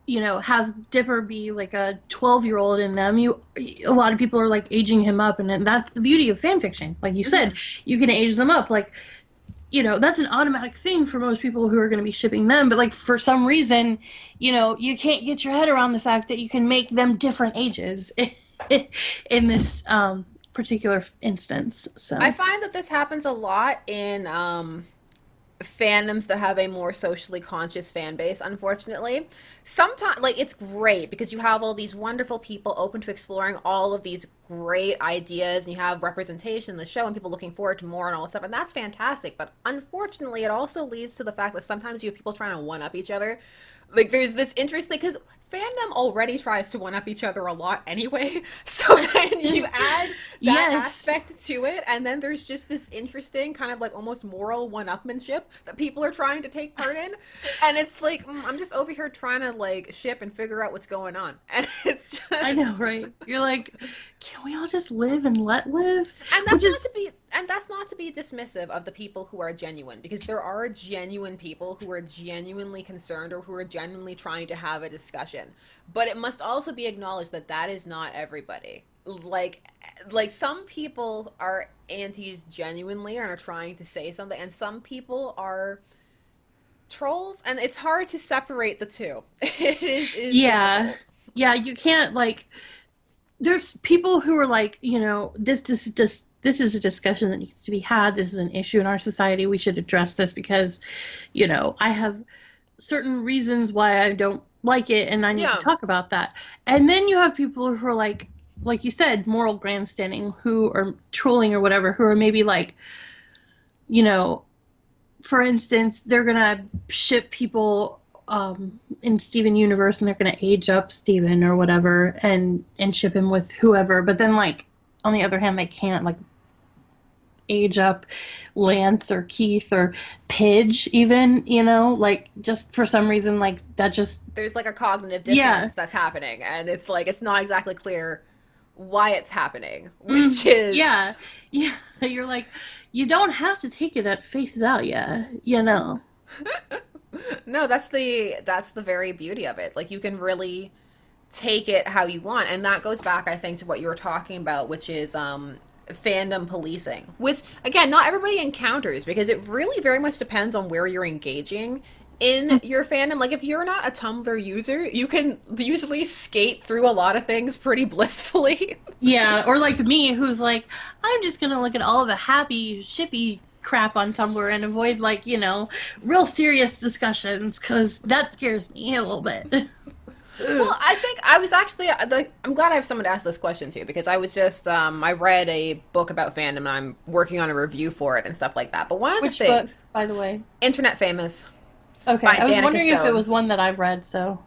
have Dipper be like a 12-year-old in them. A lot of people are like aging him up, and that's the beauty of fan fiction. Like you said, you can age them up. Like you know, that's an automatic thing for most people who are going to be shipping them. But like for some reason, you know, you can't get your head around the fact that you can make them different ages in this particular instance. So I find that this happens a lot in fandoms that have a more socially conscious fan base, unfortunately. Sometimes, like, it's great because you have all these wonderful people open to exploring all of these great ideas, and you have representation in the show and people looking forward to more and all this stuff, and that's fantastic. But unfortunately, it also leads to the fact that sometimes you have people trying to one-up each other. Like, there's this interesting, because fandom already tries to one-up each other a lot anyway, so then you add that aspect to it, and then there's just this interesting kind of like almost moral one-upmanship that people are trying to take part in, and it's like, I'm just over here trying to like ship and figure out what's going on, and it's just... I know, right? You're like, can we all just live and let live? And that's not to be dismissive of the people who are genuine, because there are genuine people who are genuinely concerned or who are genuinely trying to have a discussion. But it must also be acknowledged that that is not everybody. Like some people are antis genuinely and are trying to say something, and some people are trolls, and it's hard to separate the two. It is difficult. Yeah, you can't, like, there's people who are like, you know, this is a discussion that needs to be had. This is an issue in our society. We should address this because, you know, I have certain reasons why I don't like it, and I need to talk about that. And then you have people who are like you said, moral grandstanding, who are trolling or whatever, who are maybe like, you know, for instance, they're gonna ship people in Steven Universe, and they're gonna age up Steven or whatever, and ship him with whoever. But then, like, on the other hand, they can't like age up Lance or Keith or Pidge even, you know, like, just for some reason, like, that just... There's, like, a cognitive dissonance that's happening, and it's, like, it's not exactly clear why it's happening, which is... Yeah, you're like, you don't have to take it at face value, you know? No, that's the very beauty of it. Like, you can really take it how you want, and that goes back, I think, to what you were talking about, which is, fandom policing, which again not everybody encounters, because it really very much depends on where you're engaging in your fandom. Like, if you're not a Tumblr user, you can usually skate through a lot of things pretty blissfully. Yeah, or like me, who's like, I'm just gonna look at all the happy shippy crap on Tumblr and avoid, like, you know, real serious discussions, because that scares me a little bit. Well, I think I was actually, I'm glad I have someone to ask this question to, because I was just, I read a book about fandom, and I'm working on a review for it and stuff like that. But one of the things... book, by the way? Internet Famous. Okay, I was wondering if it was one that I've read, so...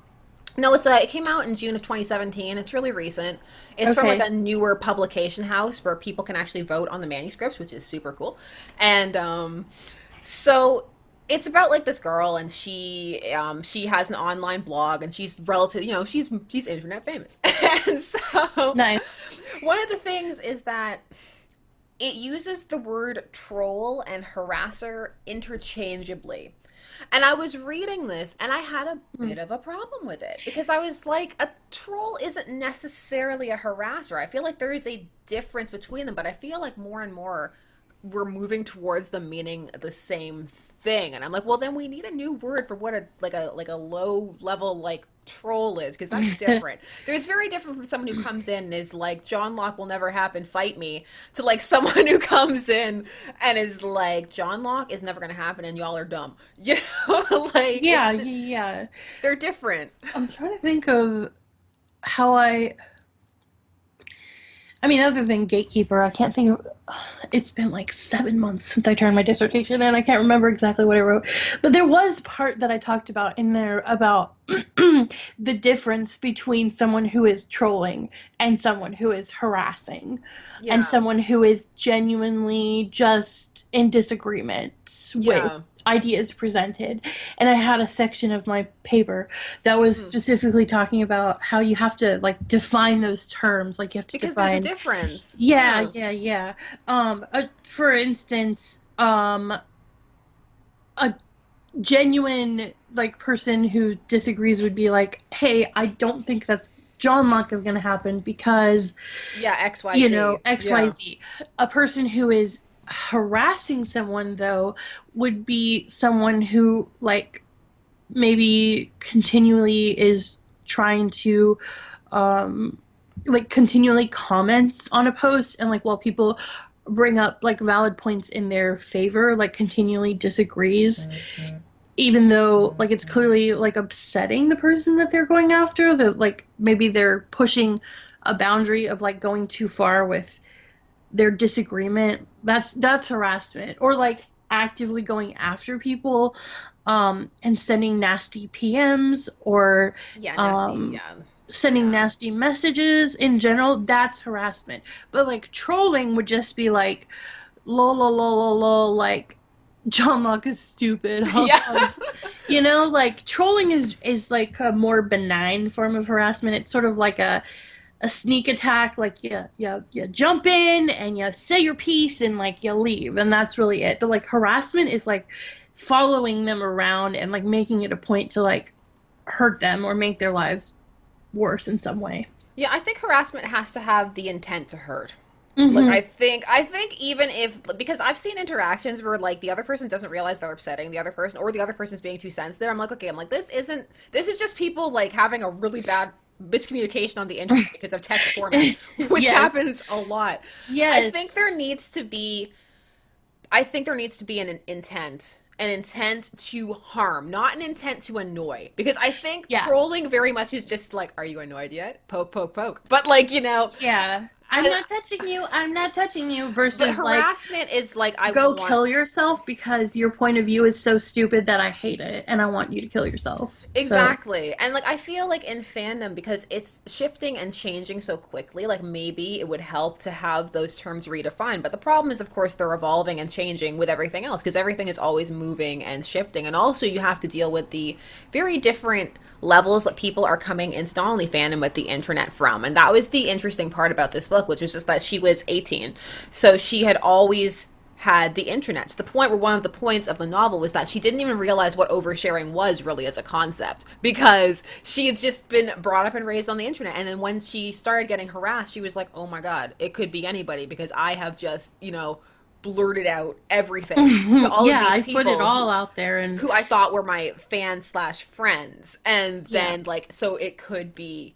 No, it came out in June of 2017. It's really recent. It's from, like, a newer publication house where people can actually vote on the manuscripts, which is super cool. And, so... It's about, like, this girl, and she has an online blog, and she's relatively, you know, she's internet famous. And so... Nice. One of the things is that it uses the word troll and harasser interchangeably. And I was reading this, and I had a bit of a problem with it, because I was like, a troll isn't necessarily a harasser. I feel like there is a difference between them, but I feel like more and more we're moving towards them meaning the same thing. And I'm like, well, then we need a new word for what a low level, like, troll is, because that's different. It's very different from someone who comes in and is like, John Locke will never happen, fight me, to, like, someone who comes in and is like, John Locke is never gonna happen and y'all are dumb. You know? Like, yeah. They're different. I'm trying to think of how I mean, other than Gatekeeper, I can't think of... It's been like 7 months since I turned my dissertation, and I can't remember exactly what I wrote. But there was part that I talked about in there about the difference between someone who is trolling and someone who is harassing, and someone who is genuinely just in disagreement with ideas presented. And I had a section of my paper that was specifically talking about how you have to, like, define those terms. Like, you have to define... Because there's a difference. Yeah. For instance, a genuine, like, person who disagrees would be like, hey, I don't think that's John Locke is going to happen because... Yeah, XYZ. You know, XYZ. A person who is harassing someone, though, would be someone who, like, maybe continually is trying to, like, continually comments on a post, and, like, while people bring up, like, valid points in their favor, like, continually disagrees, even though, like, it's clearly, like, upsetting the person that they're going after, that, like, maybe they're pushing a boundary of, like, going too far with their disagreement. That's harassment. Or, like, actively going after people, and sending nasty PMs, or sending nasty messages in general. That's harassment. But, like, trolling would just be like, lol, lol, lol, lol, lol, like, John Locke is stupid. Yeah. You know, like, trolling is like a more benign form of harassment. It's sort of like a sneak attack, like, you jump in and you say your piece and, like, you leave, and that's really it. But, like, harassment is, like, following them around and, like, making it a point to, like, hurt them or make their lives worse in some way. Yeah, I think harassment has to have the intent to hurt. Mm-hmm. Like, I think even if, because I've seen interactions where, like, the other person doesn't realize they're upsetting the other person, or the other person's being too sensitive. I'm like, okay, this is just people, like, having a really bad miscommunication on the internet because of text format, which happens a lot. Yes. I think there needs to be an intent to harm, not an intent to annoy. Because I think trolling very much is just like, are you annoyed yet? Poke, poke, poke. But, like, you know. Yeah. I'm not touching you, versus, harassment is like, kill yourself because your point of view is so stupid that I hate it and I want you to kill yourself. Exactly. So. And, like, I feel like in fandom, because it's shifting and changing so quickly, like, maybe it would help to have those terms redefined. But the problem is, of course, they're evolving and changing with everything else, because everything is always moving and shifting. And also you have to deal with the very different levels that people are coming into not only fandom but the internet from. And that was the interesting part about this book, which was just that she was 18, so she had always had the internet, to the point where one of the points of the novel was that she didn't even realize what oversharing was really as a concept, because she had just been brought up and raised on the internet. And then when she started getting harassed, she was like, oh my god, it could be anybody, because I have just, you know, blurted out everything to all of these people. I put it all out there, and who I thought were my fans/friends, and then like, so it could be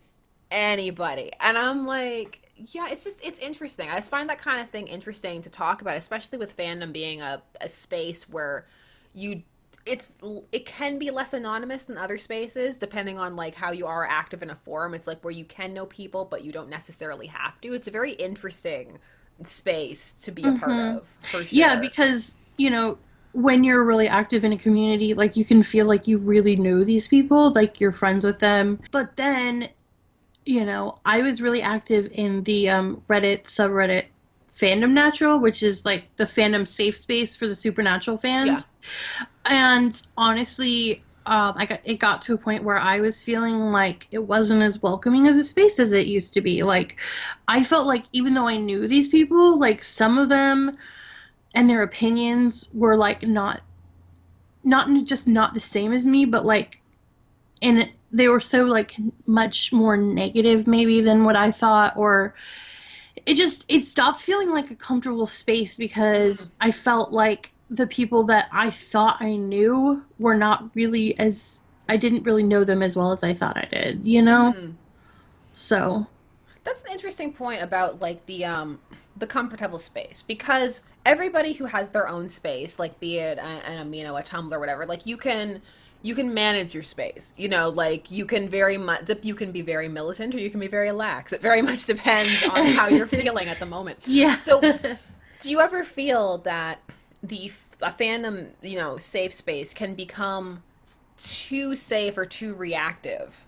anybody. And I'm like, yeah, it's interesting. I just find that kind of thing interesting to talk about, especially with fandom being a space where it can be less anonymous than other spaces, depending on, like, how you are active in a forum. It's like where you can know people, but you don't necessarily have to. It's a very interesting space to be a part of, for sure. Yeah, because, you know, when you're really active in a community, like, you can feel like you really know these people, like, you're friends with them. But then, you know, I was really active in the Reddit subreddit Fandom Natural, which is, like, the fandom safe space for the Supernatural fans. Yeah. And honestly, it got to a point where I was feeling like it wasn't as welcoming as a space as it used to be. Like, I felt like even though I knew these people, like, some of them and their opinions were, like, not just not the same as me, but, like, they were so, like, much more negative maybe than what I thought, or it stopped feeling like a comfortable space, because I felt like the people that I thought I knew were not really I didn't really know them as well as I thought I did, you know? So. That's an interesting point about, like, the comfortable space, because everybody who has their own space, like, be it a Tumblr, whatever, like, you can manage your space, you know, like, you can be very militant, or you can be very lax. It very much depends on how you're feeling at the moment. Yeah. So do you ever feel that a fandom, you know, safe space can become too safe or too reactive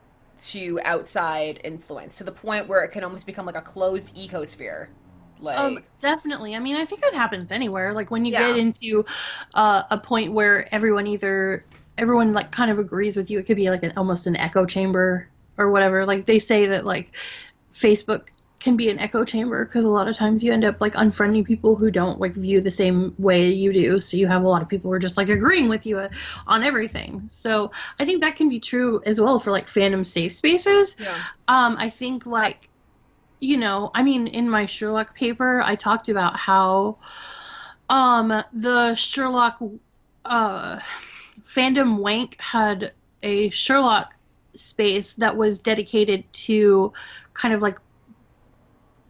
to outside influence, to the point where it can almost become like a closed ecosphere? Like, definitely. I mean, I think that happens anywhere. Like, when you get into a point where everyone like kind of agrees with you, it could be like almost an echo chamber or whatever. Like, they say that, like, Facebook can be an echo chamber, because a lot of times you end up, like, unfriending people who don't, like, view the same way you do. So you have a lot of people who are just, like, agreeing with you on everything. So I think that can be true as well for, like, fandom safe spaces. Yeah. I think, like, you know, I mean, in my Sherlock paper, I talked about how The Sherlock Fandom Wank had a Sherlock space that was dedicated to kind of like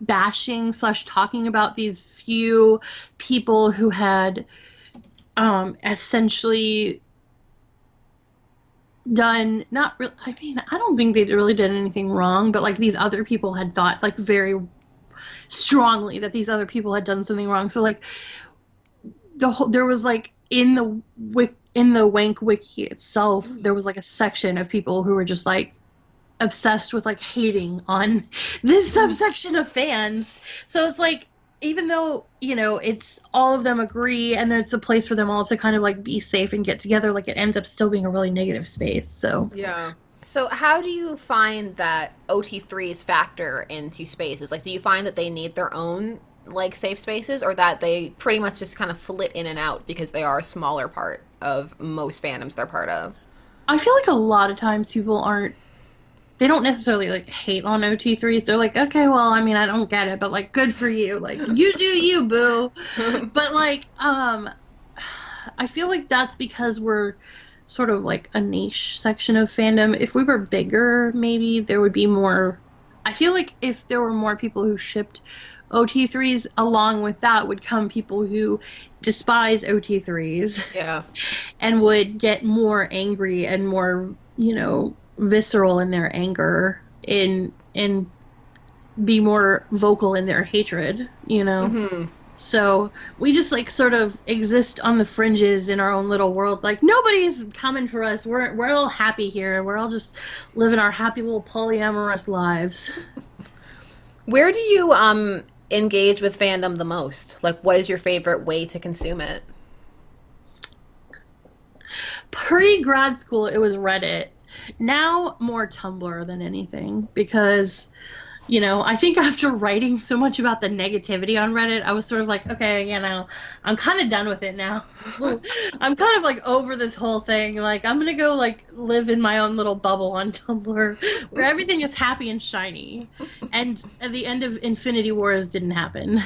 bashing / talking about these few people who had essentially done not really, I mean, I don't think they really did anything wrong, but like these other people had thought like very strongly that these other people had done something wrong. So like there was like in the Wank wiki itself, there was like a section of people who were just like obsessed with like hating on this subsection of fans. So it's like, even though, you know, it's all of them agree and it's a place for them all to kind of like be safe and get together, like it ends up still being a really negative space. So yeah. So how do you find that OT3s factor into spaces? Like, do you find that they need their own like safe spaces, or that they pretty much just kind of flit in and out because they are a smaller part of most fandoms they're part of? I feel like a lot of times they don't necessarily like hate on OT3s. They're like, okay, well, I mean, I don't get it, but like, good for you. Like, you do you, boo. But like, I feel like that's because we're sort of like a niche section of fandom. If we were bigger, maybe there would be more. I feel like if there were more people who shipped OT3s, along with that would come people who despise OT3s. Yeah. And would get more angry and more, you know, visceral in their anger and be more vocal in their hatred, you know. Mm-hmm. So we just like sort of exist on the fringes in our own little world. Like, nobody's coming for us. We're all happy here. We're all just living our happy little polyamorous lives. Where do you engage with fandom the most? Like, what is your favorite way to consume it? Pre-grad school, it was Reddit. Now, more Tumblr than anything, because, you know, I think after writing so much about the negativity on Reddit, I was sort of like, okay, you know, I'm kind of done with it now. I'm kind of like over this whole thing. Like, I'm gonna go like live in my own little bubble on Tumblr where everything is happy and shiny. And at the end of Infinity Wars didn't happen.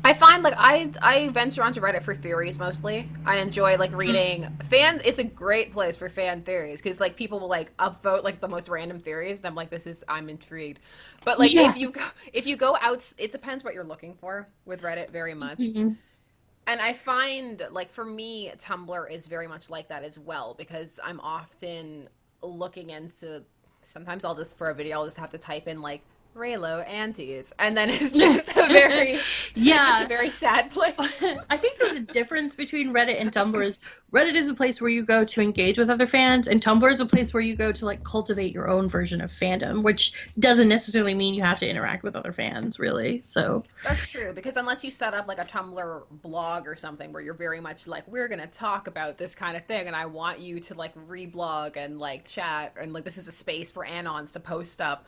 I find like I venture onto Reddit for theories mostly. I enjoy like reading It's a great place for fan theories because like people will like upvote like the most random theories, and I'm like, I'm intrigued. But like Yes. if you go out, it depends what you're looking for with Reddit very much. Mm-hmm. And I find like for me, Tumblr is very much like that as well, because I'm often looking into. Sometimes I'll just, for a video, I'll just have to type in like Raylo anties, and then it's just a very it's just a very sad place. I think there's a difference between Reddit and Tumblr. Is Reddit is a place where you go to engage with other fans, and Tumblr is a place where you go to like cultivate your own version of fandom, which doesn't necessarily mean you have to interact with other fans, really. So that's true, because unless you set up like a Tumblr blog or something where you're very much like, we're gonna talk about this kind of thing, and I want you to like reblog and like chat, and like this is a space for anons to post stuff.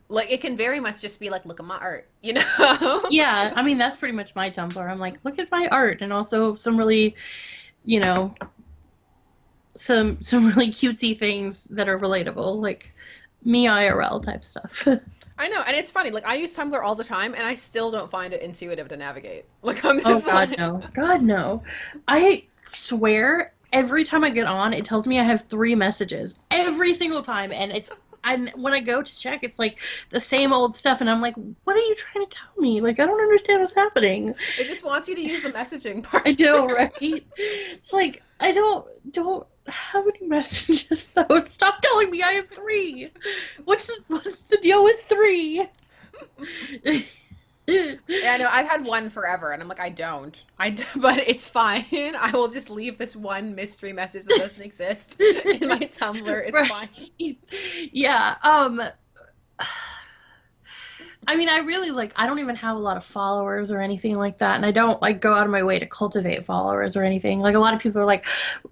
Like, it can very much just be like, look at my art, you know? Yeah, I mean, that's pretty much my Tumblr. I'm like, look at my art, and also some really, you know, some really cutesy things that are relatable, like me IRL type stuff. I know, and it's funny. Like, I use Tumblr all the time, and I still don't find it intuitive to navigate. Like, I'm just God, no. God, no. I swear, every time I get on, it tells me I have 3 messages. Every single time, and when I go to check, it's like the same old stuff, and I'm like, what are you trying to tell me? Like, I don't understand what's happening. It just wants you to use the messaging part. I know, right? It's like, I don't have any messages, though. Stop telling me I have 3. What's the deal with 3? Yeah, no, I've had 1 forever, and I'm like, but it's fine. I will just leave this one mystery message that doesn't exist in my Tumblr. It's fine. Yeah. I mean, I really I don't even have a lot of followers or anything like that, and I don't like go out of my way to cultivate followers or anything. Like, a lot of people are like,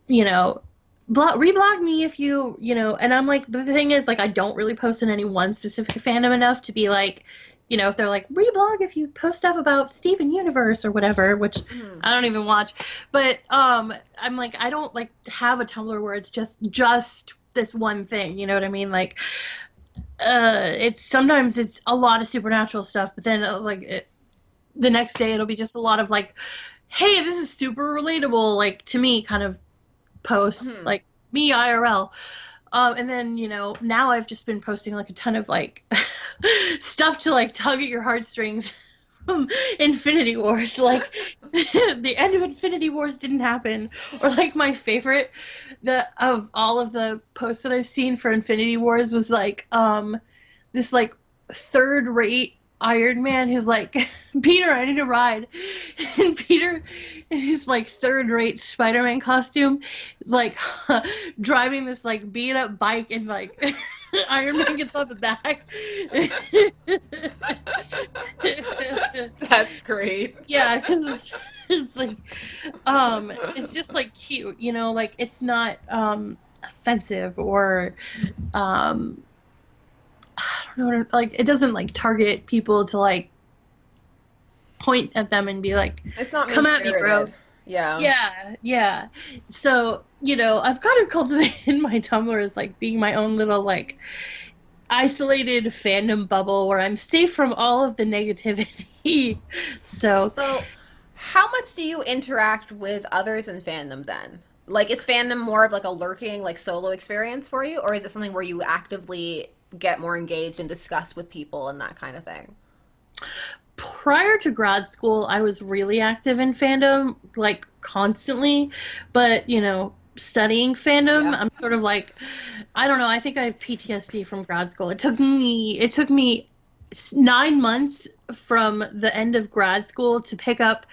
you know, reblog me if you know, and I'm like, the thing is, like, I don't really post in any one specific fandom enough to be like, you know, if they're like, reblog if you post stuff about Steven Universe or whatever, which I don't even watch. But I'm like, I don't like have a Tumblr where it's just this one thing. You know what I mean? Like, sometimes it's a lot of supernatural stuff, but then the next day it'll be just a lot of like, hey, this is super relatable, like to me kind of posts, like me IRL. And then, now I've just been posting like a ton of like stuff to like tug at your heartstrings from Infinity Wars. Like the end of Infinity Wars didn't happen. Or like my favorite of all of the posts that I've seen for Infinity Wars was like this like third rate Iron Man who's like, Peter, I need a ride. And Peter, in his like third rate Spider-Man costume, is like driving this like beat up bike, and like Iron Man gets on the back. That's great. Yeah, because it's like, it's just like cute, like it's not offensive or I don't know, like it doesn't like target people to like point at them and be like, it's not come at me, bro. Yeah. So I've kind of cultivated my Tumblr as like being my own little like isolated fandom bubble where I'm safe from all of the negativity. So how much do you interact with others in fandom then? Like, is fandom more of like a lurking, like solo experience for you, or is it something where you actively get more engaged and discuss with people and that kind of thing? Prior to grad school, I was really active in fandom, like constantly, but studying fandom, I'm sort of like, I don't know, I think I have PTSD from grad school. It took me 9 months from the end of grad school to pick up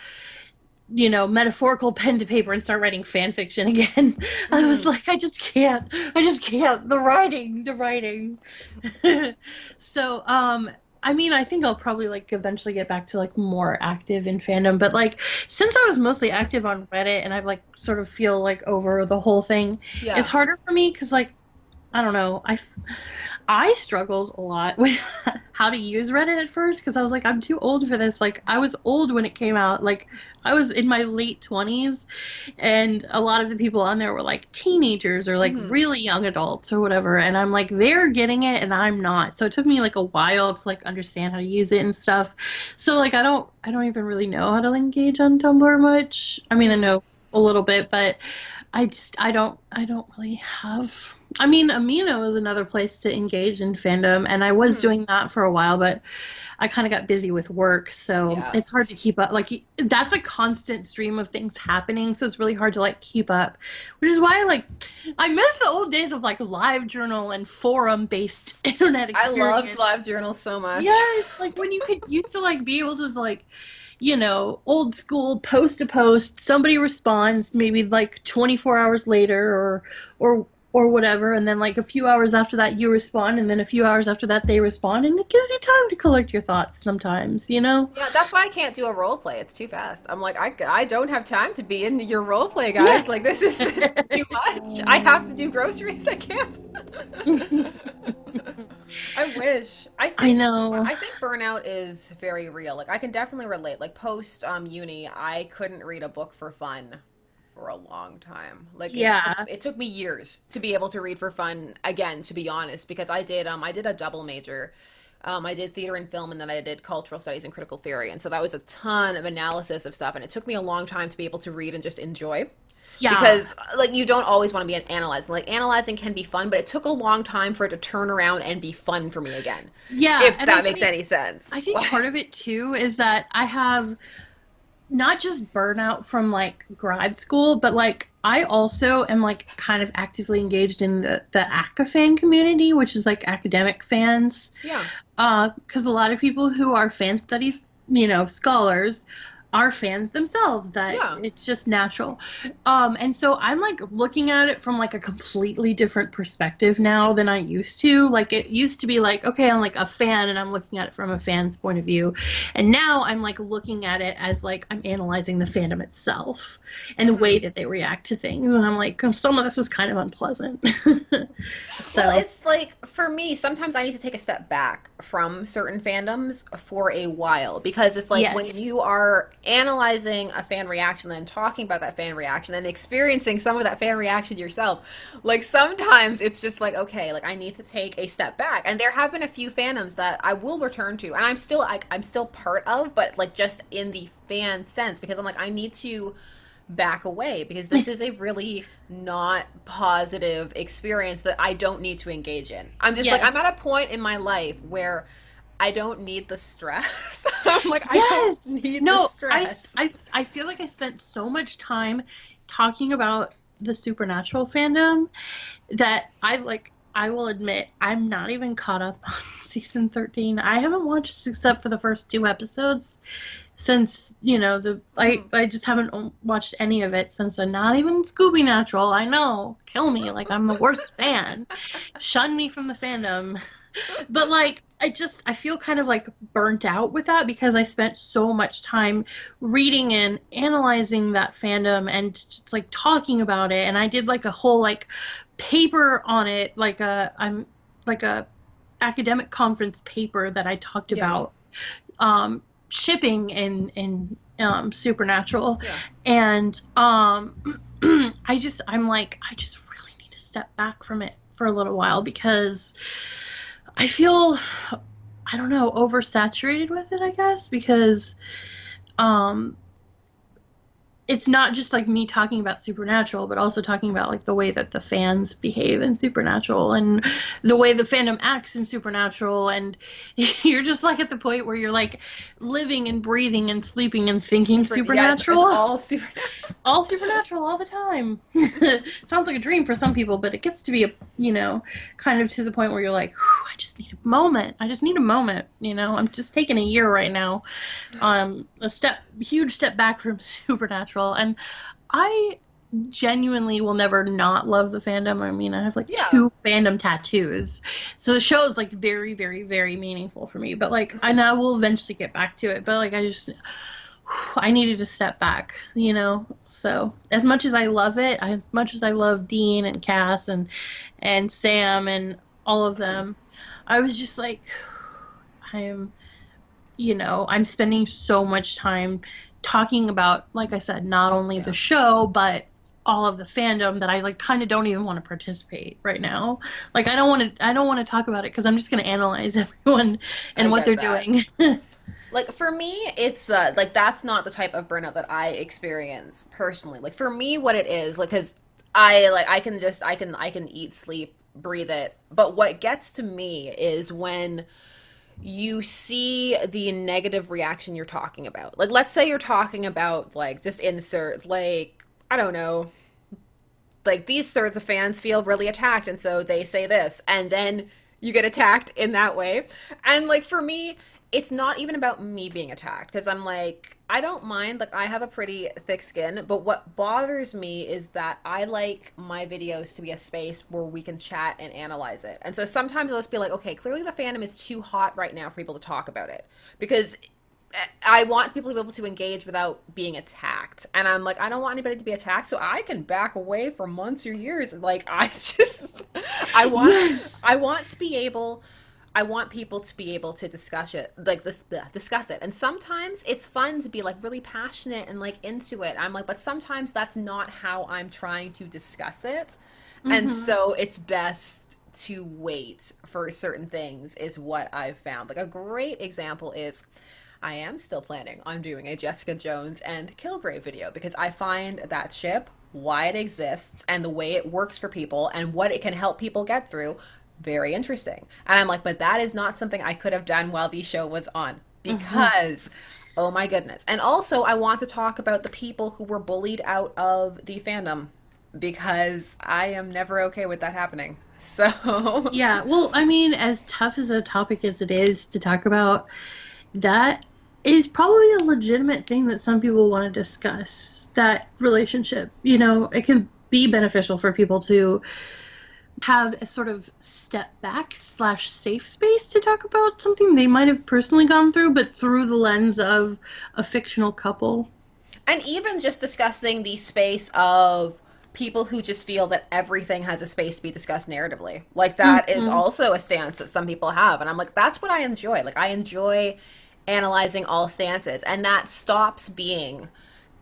metaphorical pen to paper and start writing fan fiction again. I was like, I just can't. The writing. So, I mean, I think I'll probably like eventually get back to like more active in fandom, but like since I was mostly active on Reddit and I've like sort of feel like over the whole thing, it's harder for me because like, I don't know, I struggled a lot with how to use Reddit at first because I was like, I'm too old for this. Like, I was old when it came out. Like, I was in my late 20s, and a lot of the people on there were like teenagers or like really young adults or whatever. And I'm like, they're getting it and I'm not. So it took me like a while to like understand how to use it and stuff. So like, I don't even really know how to engage on Tumblr much. I mean, I know a little bit, but I don't really have. I mean, Amino is another place to engage in fandom, and I was doing that for a while, but I kind of got busy with work, so it's hard to keep up. Like, that's a constant stream of things happening, so it's really hard to like keep up. Which is why I miss the old days of like LiveJournal and forum-based internet experience. I loved LiveJournal so much. Yes, like when you used to like be able to like, old school post to post, somebody responds maybe like 24 hours later or whatever, and then like a few hours after that you respond, and then a few hours after that they respond, and it gives you time to collect your thoughts sometimes, Yeah, that's why I can't do a role play. It's too fast. I'm like, I don't have time to be in your role play, guys. Yeah. Like, this is too much. I have to do groceries. I can't. I wish. I know. I think burnout is very real. Like, I can definitely relate. Like, post uni, I couldn't read a book for fun for a long time. Like, it took me years to be able to read for fun again, to be honest, because I did a double major. I did theater and film, and then I did cultural studies and critical theory, and so that was a ton of analysis of stuff, and it took me a long time to be able to read and just enjoy. Yeah. Because, like, you don't always want to be analyzing. Like, analyzing can be fun, but it took a long time for it to turn around and be fun for me again. Yeah. If that makes any sense. I think part of it, too, is that I have not just burnout from, like, grad school, but, like, I also am, like, kind of actively engaged in the ACA-fan community, which is, like, academic fans. Yeah. Because a lot of people who are fan studies, scholars, are fans themselves, that it's just natural. And so I'm like looking at it from like a completely different perspective now than I used to. Like, it used to be like, okay, I'm like a fan and I'm looking at it from a fan's point of view. And now I'm like looking at it as like I'm analyzing the fandom itself and the way that they react to things. And I'm like, some of this is kind of unpleasant. So well, it's like, for me, sometimes I need to take a step back from certain fandoms for a while, because it's like when you are analyzing a fan reaction, then talking about that fan reaction, then experiencing some of that fan reaction yourself, like sometimes it's just like, okay, like I need to take a step back. And there have been a few fandoms that I will return to, and I'm still part of, but like just in the fan sense, because I'm like, I need to back away because this is a really not positive experience that I don't need to engage in. I'm just like, I'm at a point in my life where I don't need the stress. I'm like, I don't need the stress. I feel like I spent so much time talking about the Supernatural fandom that I will admit I'm not even caught up on season 13. I haven't watched except for the first 2 episodes since, you know, I just haven't watched any of it since not even Scooby Natural. I know, kill me, like I'm the worst fan. Shun me from the fandom. But like I feel kind of like burnt out with that because I spent so much time reading and analyzing that fandom and just like talking about it, and I did like a whole like paper on it, like a academic conference paper that I talked about shipping in Supernatural. And I'm just really need to step back from it for a little while because I feel, I don't know, oversaturated with it, I guess, because it's not just like me talking about Supernatural, but also talking about like the way that the fans behave in Supernatural and the way the fandom acts in Supernatural. And you're just like at the point where you're like living and breathing and sleeping and thinking Supernatural. Yeah, it's all Supernatural. All Supernatural all the time. Sounds like a dream for some people, but it gets to be a, you know, kind of to the point where you're like, I just need a moment. I just need a moment. You know, I'm just taking a year right now. Huge step back from Supernatural. And I genuinely will never not love the fandom. I mean, I have like 2 fandom tattoos. So the show is like very, very, very meaningful for me. But like, and I will eventually get back to it. But like, I needed to step back, you know? So as much as I love it, as much as I love Dean and Cass and Sam and all of them, I was just like, I'm spending so much time talking about, like I said, not only the show, but all of the fandom that I like kind of don't even want to participate right now. Like I don't want to talk about it because I'm just going to analyze everyone and what they're doing. Like for me, it's like that's not the type of burnout that I experience personally. Like for me, what it is, like, because I can eat, sleep, breathe it. But what gets to me is when you see the negative reaction you're talking about. Like, let's say you're talking about, like, just insert, like, I don't know, like, these sorts of fans feel really attacked, and so they say this, and then you get attacked in that way. And, like, for me, it's not even about me being attacked, because I'm like, I don't mind, like, I have a pretty thick skin, but what bothers me is that I like my videos to be a space where we can chat and analyze it. And so sometimes I'll just be like, okay, clearly the fandom is too hot right now for people to talk about it, because I want people to be able to engage without being attacked. And I'm like, I don't want anybody to be attacked, so I can back away for months or years. Like, I want people to be able to discuss it, like discuss it. And sometimes it's fun to be like really passionate and like into it. I'm like, but sometimes that's not how I'm trying to discuss it. Mm-hmm. And so it's best to wait for certain things is what I've found. Like a great example is I am still planning on doing a Jessica Jones and Kilgrave video because I find that ship, why it exists, and the way it works for people and what it can help people get through very interesting. And I'm like, but that is not something I could have done while the show was on because, oh my goodness. And also I want to talk about the people who were bullied out of the fandom because I am never okay with that happening. So yeah, well, I mean, as tough as a topic as it is to talk about, that is probably a legitimate thing that some people want to discuss. That relationship, you know, it can be beneficial for people to have a sort of step back / safe space to talk about something they might have personally gone through, but through the lens of a fictional couple. And even just discussing the space of people who just feel that everything has a space to be discussed narratively. Like that is also a stance that some people have. And I'm like, that's what I enjoy. Like I enjoy analyzing all stances, and that stops being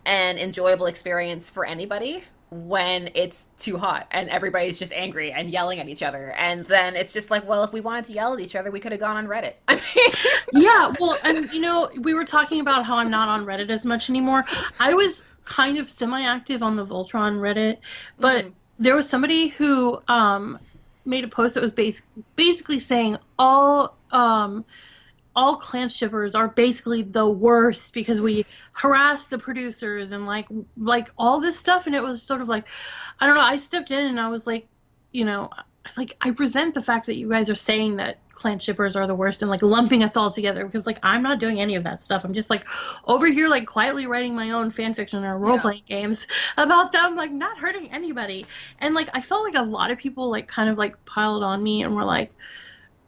an enjoyable experience for anybody when it's too hot and everybody's just angry and yelling at each other. And then it's just like, well, if we wanted to yell at each other, we could have gone on Reddit. I mean, Yeah, well, and we were talking about how I'm not on Reddit as much anymore. I was kind of semi-active on the Voltron Reddit, but there was somebody who made a post that was basically saying all clan shippers are basically the worst because we harass the producers and like all this stuff. And it was sort of like, I don't know, I stepped in and I was like, I resent the fact that you guys are saying that clan shippers are the worst and like lumping us all together, because like I'm not doing any of that stuff. I'm just like over here like quietly writing my own fan fiction or role-playing games about them, like not hurting anybody. And like I felt like a lot of people like kind of like piled on me and were like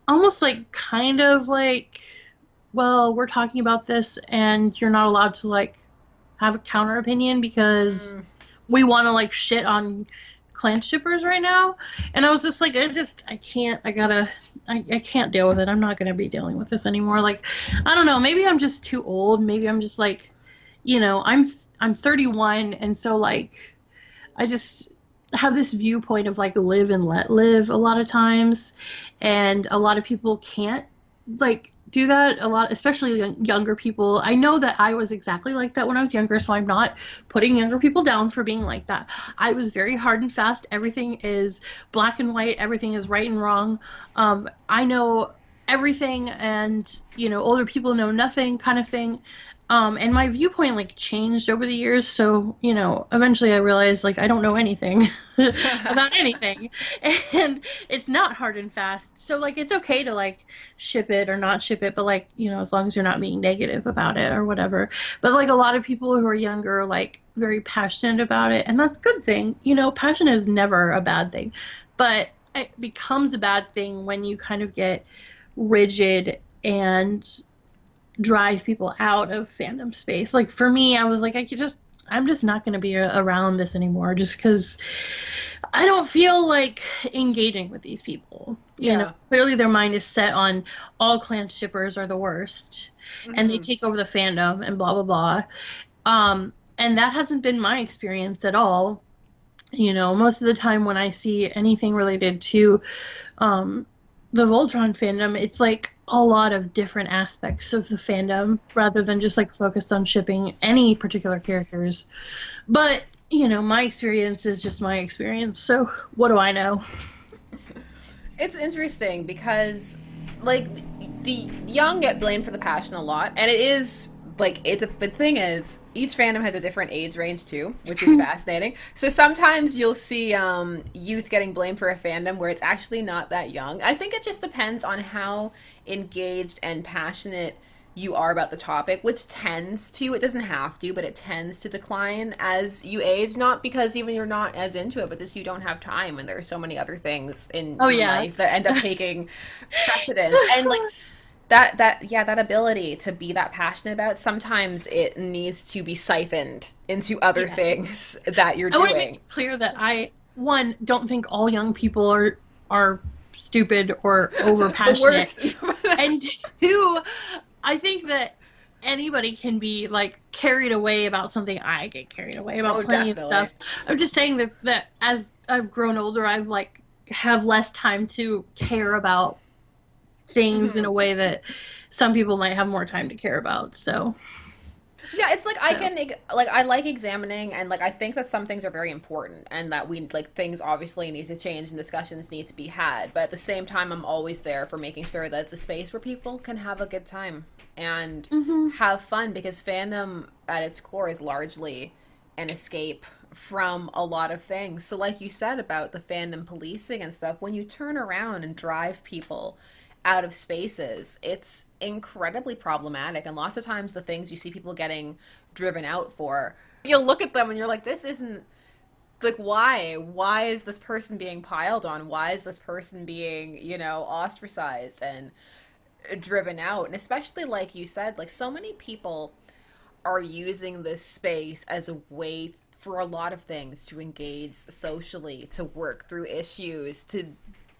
almost like kind of like, well, we're talking about this and you're not allowed to like have a counter opinion because we want to like shit on clan shippers right now. And I was just like, I can't deal with it. I'm not going to be dealing with this anymore. Like, I don't know, maybe I'm just too old. Maybe I'm just like, I'm 31. And so like, I just have this viewpoint of like live and let live a lot of times. And a lot of people can't like do that a lot, especially younger people. I know that I was exactly like that when I was younger, so I'm not putting younger people down for being like that. I was very hard and fast. Everything is black and white. Everything is right and wrong. I know everything, and older people know nothing, kind of thing. And my viewpoint like changed over the years. So, eventually I realized like I don't know anything about anything, and it's not hard and fast. So like, it's okay to like ship it or not ship it, but like, as long as you're not being negative about it or whatever. But like a lot of people who are younger, are, like very passionate about it, and that's a good thing. Passion is never a bad thing, but it becomes a bad thing when you kind of get rigid and drive people out of fandom space. Like for me, I was like, I'm just not going to be around this anymore, just because I don't feel like engaging with these people. Clearly their mind is set on all clan shippers are the worst, and they take over the fandom and blah, blah, blah. And that hasn't been my experience at all. Most of the time when I see anything related to the Voltron fandom, it's like a lot of different aspects of the fandom rather than just like focused on shipping any particular characters. But, my experience is just my experience. So what do I know? it's interesting because like the young get blamed for the passion a lot, and it is like the thing is each fandom has a different age range too, which is fascinating. So sometimes you'll see youth getting blamed for a fandom where it's actually not that young. I think it just depends on how engaged and passionate you are about the topic, which tends to, it doesn't have to, but it tends to decline as you age. Not because even you're not as into it, but just you don't have time, and there are so many other things in your life that end up taking precedence. And like that ability to be that passionate about, sometimes it needs to be siphoned into other things that you're doing. I want to make clear that I, one, don't think all young people are stupid or over passionate. And two, I think that anybody can be like carried away about something. I get carried away about plenty of stuff. I'm just saying that as I've grown older, I've like have less time to care about things in a way that some people might have more time to care about. So yeah, it's like I like examining, and like I think that some things are very important, and that we like things obviously need to change and discussions need to be had, but at the same time I'm always there for making sure that it's a space where people can have a good time and have fun, because fandom at its core is largely an escape from a lot of things. So like you said about the fandom policing and stuff, when you turn around and drive people out of spaces, it's incredibly problematic. And lots of times the things you see people getting driven out for, you'll look at them and you're like, this isn't like, why is this person being piled on? Why is this person being, ostracized and driven out? And especially like you said, like so many people are using this space as a way for a lot of things, to engage socially, to work through issues, to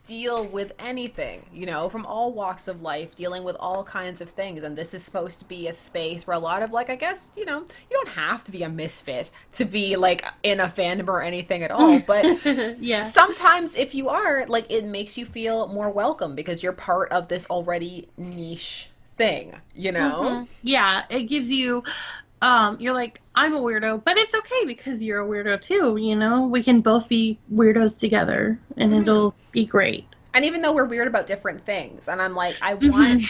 deal with anything, you know, from all walks of life, dealing with all kinds of things. And this is supposed to be a space where a lot of, like, I guess, you know, you don't have to be a misfit to be, like, in a fandom or anything at all. But yeah. Sometimes if you are, like, it makes you feel more welcome because you're part of this already niche thing, you know? Mm-hmm. Yeah, it gives you, you're like, I'm a weirdo, but it's okay because you're a weirdo too, you know? We can both be weirdos together, and it'll be great. And even though we're weird about different things, and I'm like, I want...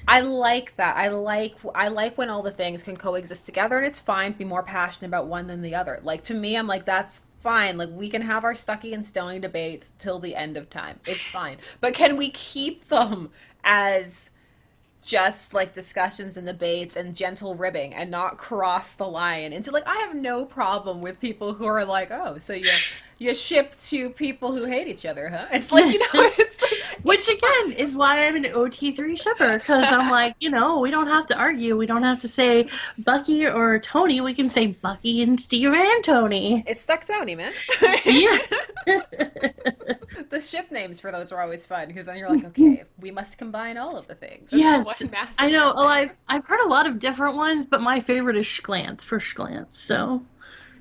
I like that. I like when all the things can coexist together, and it's fine to be more passionate about one than the other. Like, to me, I'm like, that's fine. Like, we can have our Stucky and Stony debates till the end of time. It's fine. But can we keep them as just like discussions and debates and gentle ribbing and not cross the line into, like, I have no problem with people who are like, oh, so you ship to people who hate each other, huh? It's like, you know, it's like, which again is why I'm an OT3 shipper, because I'm like, you know, we don't have to argue, we don't have to say Bucky or Tony, we can say Bucky and Steve and Tony. It's Stuck Tony, man. Yeah. The ship names for those are always fun, because then you're like, okay, we must combine all of the things. It's yes, I know. Thing. Oh, I've heard a lot of different ones, but my favorite is Schglance for Schglance. So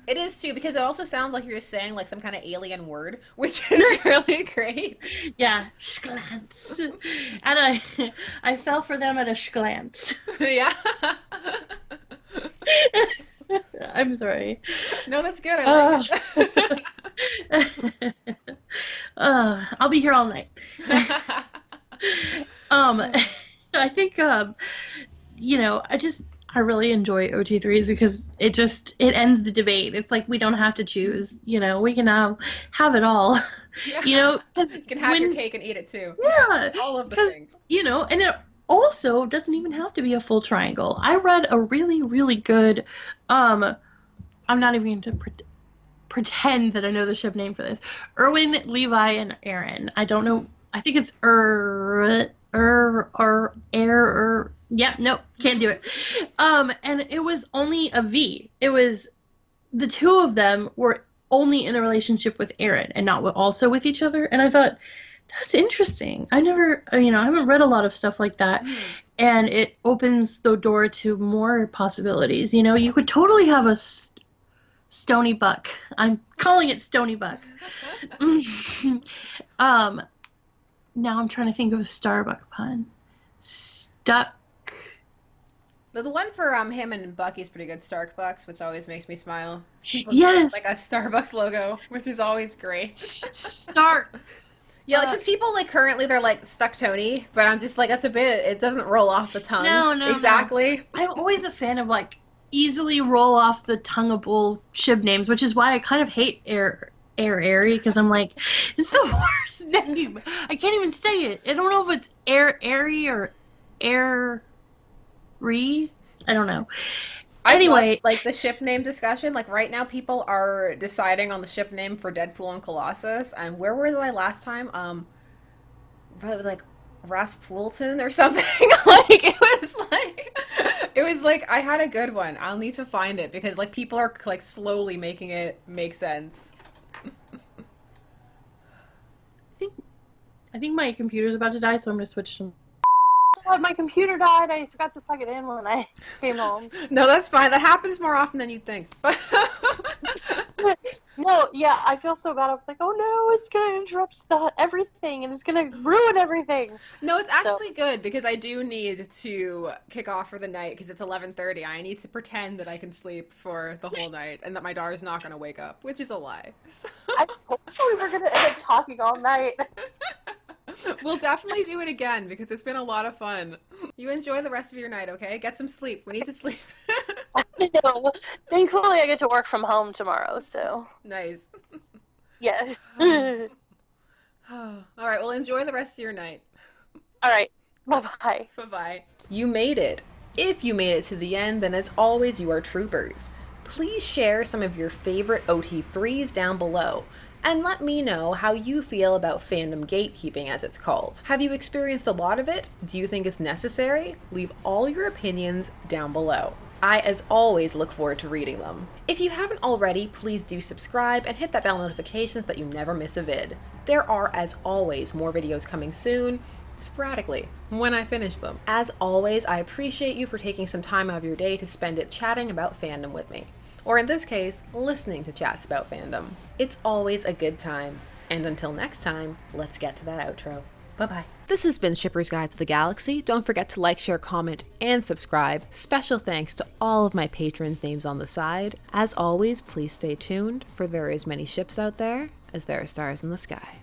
it is too, because it also sounds like you're just saying like some kind of alien word, which is really great. Yeah, Schglance. And I fell for them at a Schglance. Yeah. I'm sorry. No, that's good. I like it. I'll be here all night. I think, you know, I really enjoy OT3s because it ends the debate. It's like we don't have to choose, you know, we can have it all, yeah. You know, because you can have your cake and eat it too. Yeah. All of the things. You know, and it also doesn't even have to be a full triangle. I read a really, really good, I'm not even going to pretend that I know the ship name for this. Erwin, Levi, and Aaron. I don't know. I think it's Yep, nope, can't do it. And it was only a V. It was the two of them were only in a relationship with Aaron and not also with each other. And I thought, that's interesting. I haven't read a lot of stuff like that. And it opens the door to more possibilities. You know, you could totally have a Stony Buck. I'm calling it Stony Buck. Now I'm trying to think of a Starbuck pun. Stuck. The one for him and Bucky's pretty good, Starbucks, which always makes me smile. Yes. Like a Starbucks logo, which is always great. Stark. Yeah, like, because people, like, currently they're like, Stuck Tony, but I'm just like, that's a bit, it doesn't roll off the tongue. No. Exactly. No. I'm always a fan of, like, easily roll off the tongueable ship names, which is why I kind of hate Airy, because I'm like, it's the worst name. I can't even say it. I don't know if it's Airy or Airy. I don't know. Anyway, like the ship name discussion, like right now people are deciding on the ship name for Deadpool and Colossus, and where were they last time? Like Rasputin or something. Like it was like I had a good one. I'll need to find it because like people are like slowly making it make sense. I think my computer's about to die, so I'm gonna switch some. My computer died. I forgot to plug it in when I came home. No, that's fine. That happens more often than you'd think. No, yeah, I feel so bad. I was like, oh no, it's gonna interrupt everything, and it's gonna ruin everything. No, it's actually good because I do need to kick off for the night because it's 11:30. I need to pretend that I can sleep for the whole night and that my daughter's not gonna wake up, which is a lie. So. I told you we were gonna end up talking all night. We'll definitely do it again because it's been a lot of fun. You enjoy the rest of your night, okay? Get some sleep. We need to sleep. No, thankfully I get to work from home tomorrow, so. Nice. Yeah. All right, well, enjoy the rest of your night. All right. Bye-bye. Bye-bye. You made it. If you made it to the end, then as always, you are troopers. Please share some of your favorite OT3s down below. And let me know how you feel about fandom gatekeeping, as it's called. Have you experienced a lot of it? Do you think it's necessary? Leave all your opinions down below. I, as always, look forward to reading them. If you haven't already, please do subscribe and hit that bell notification so that you never miss a vid. There are, as always, more videos coming soon, sporadically, when I finish them. As always, I appreciate you for taking some time out of your day to spend it chatting about fandom with me. Or in this case, listening to chats about fandom. It's always a good time. And until next time, let's get to that outro. Bye-bye. This has been Shipper's Guide to the Galaxy. Don't forget to like, share, comment, and subscribe. Special thanks to all of my patrons' names on the side. As always, please stay tuned, for there is many ships out there as there are stars in the sky.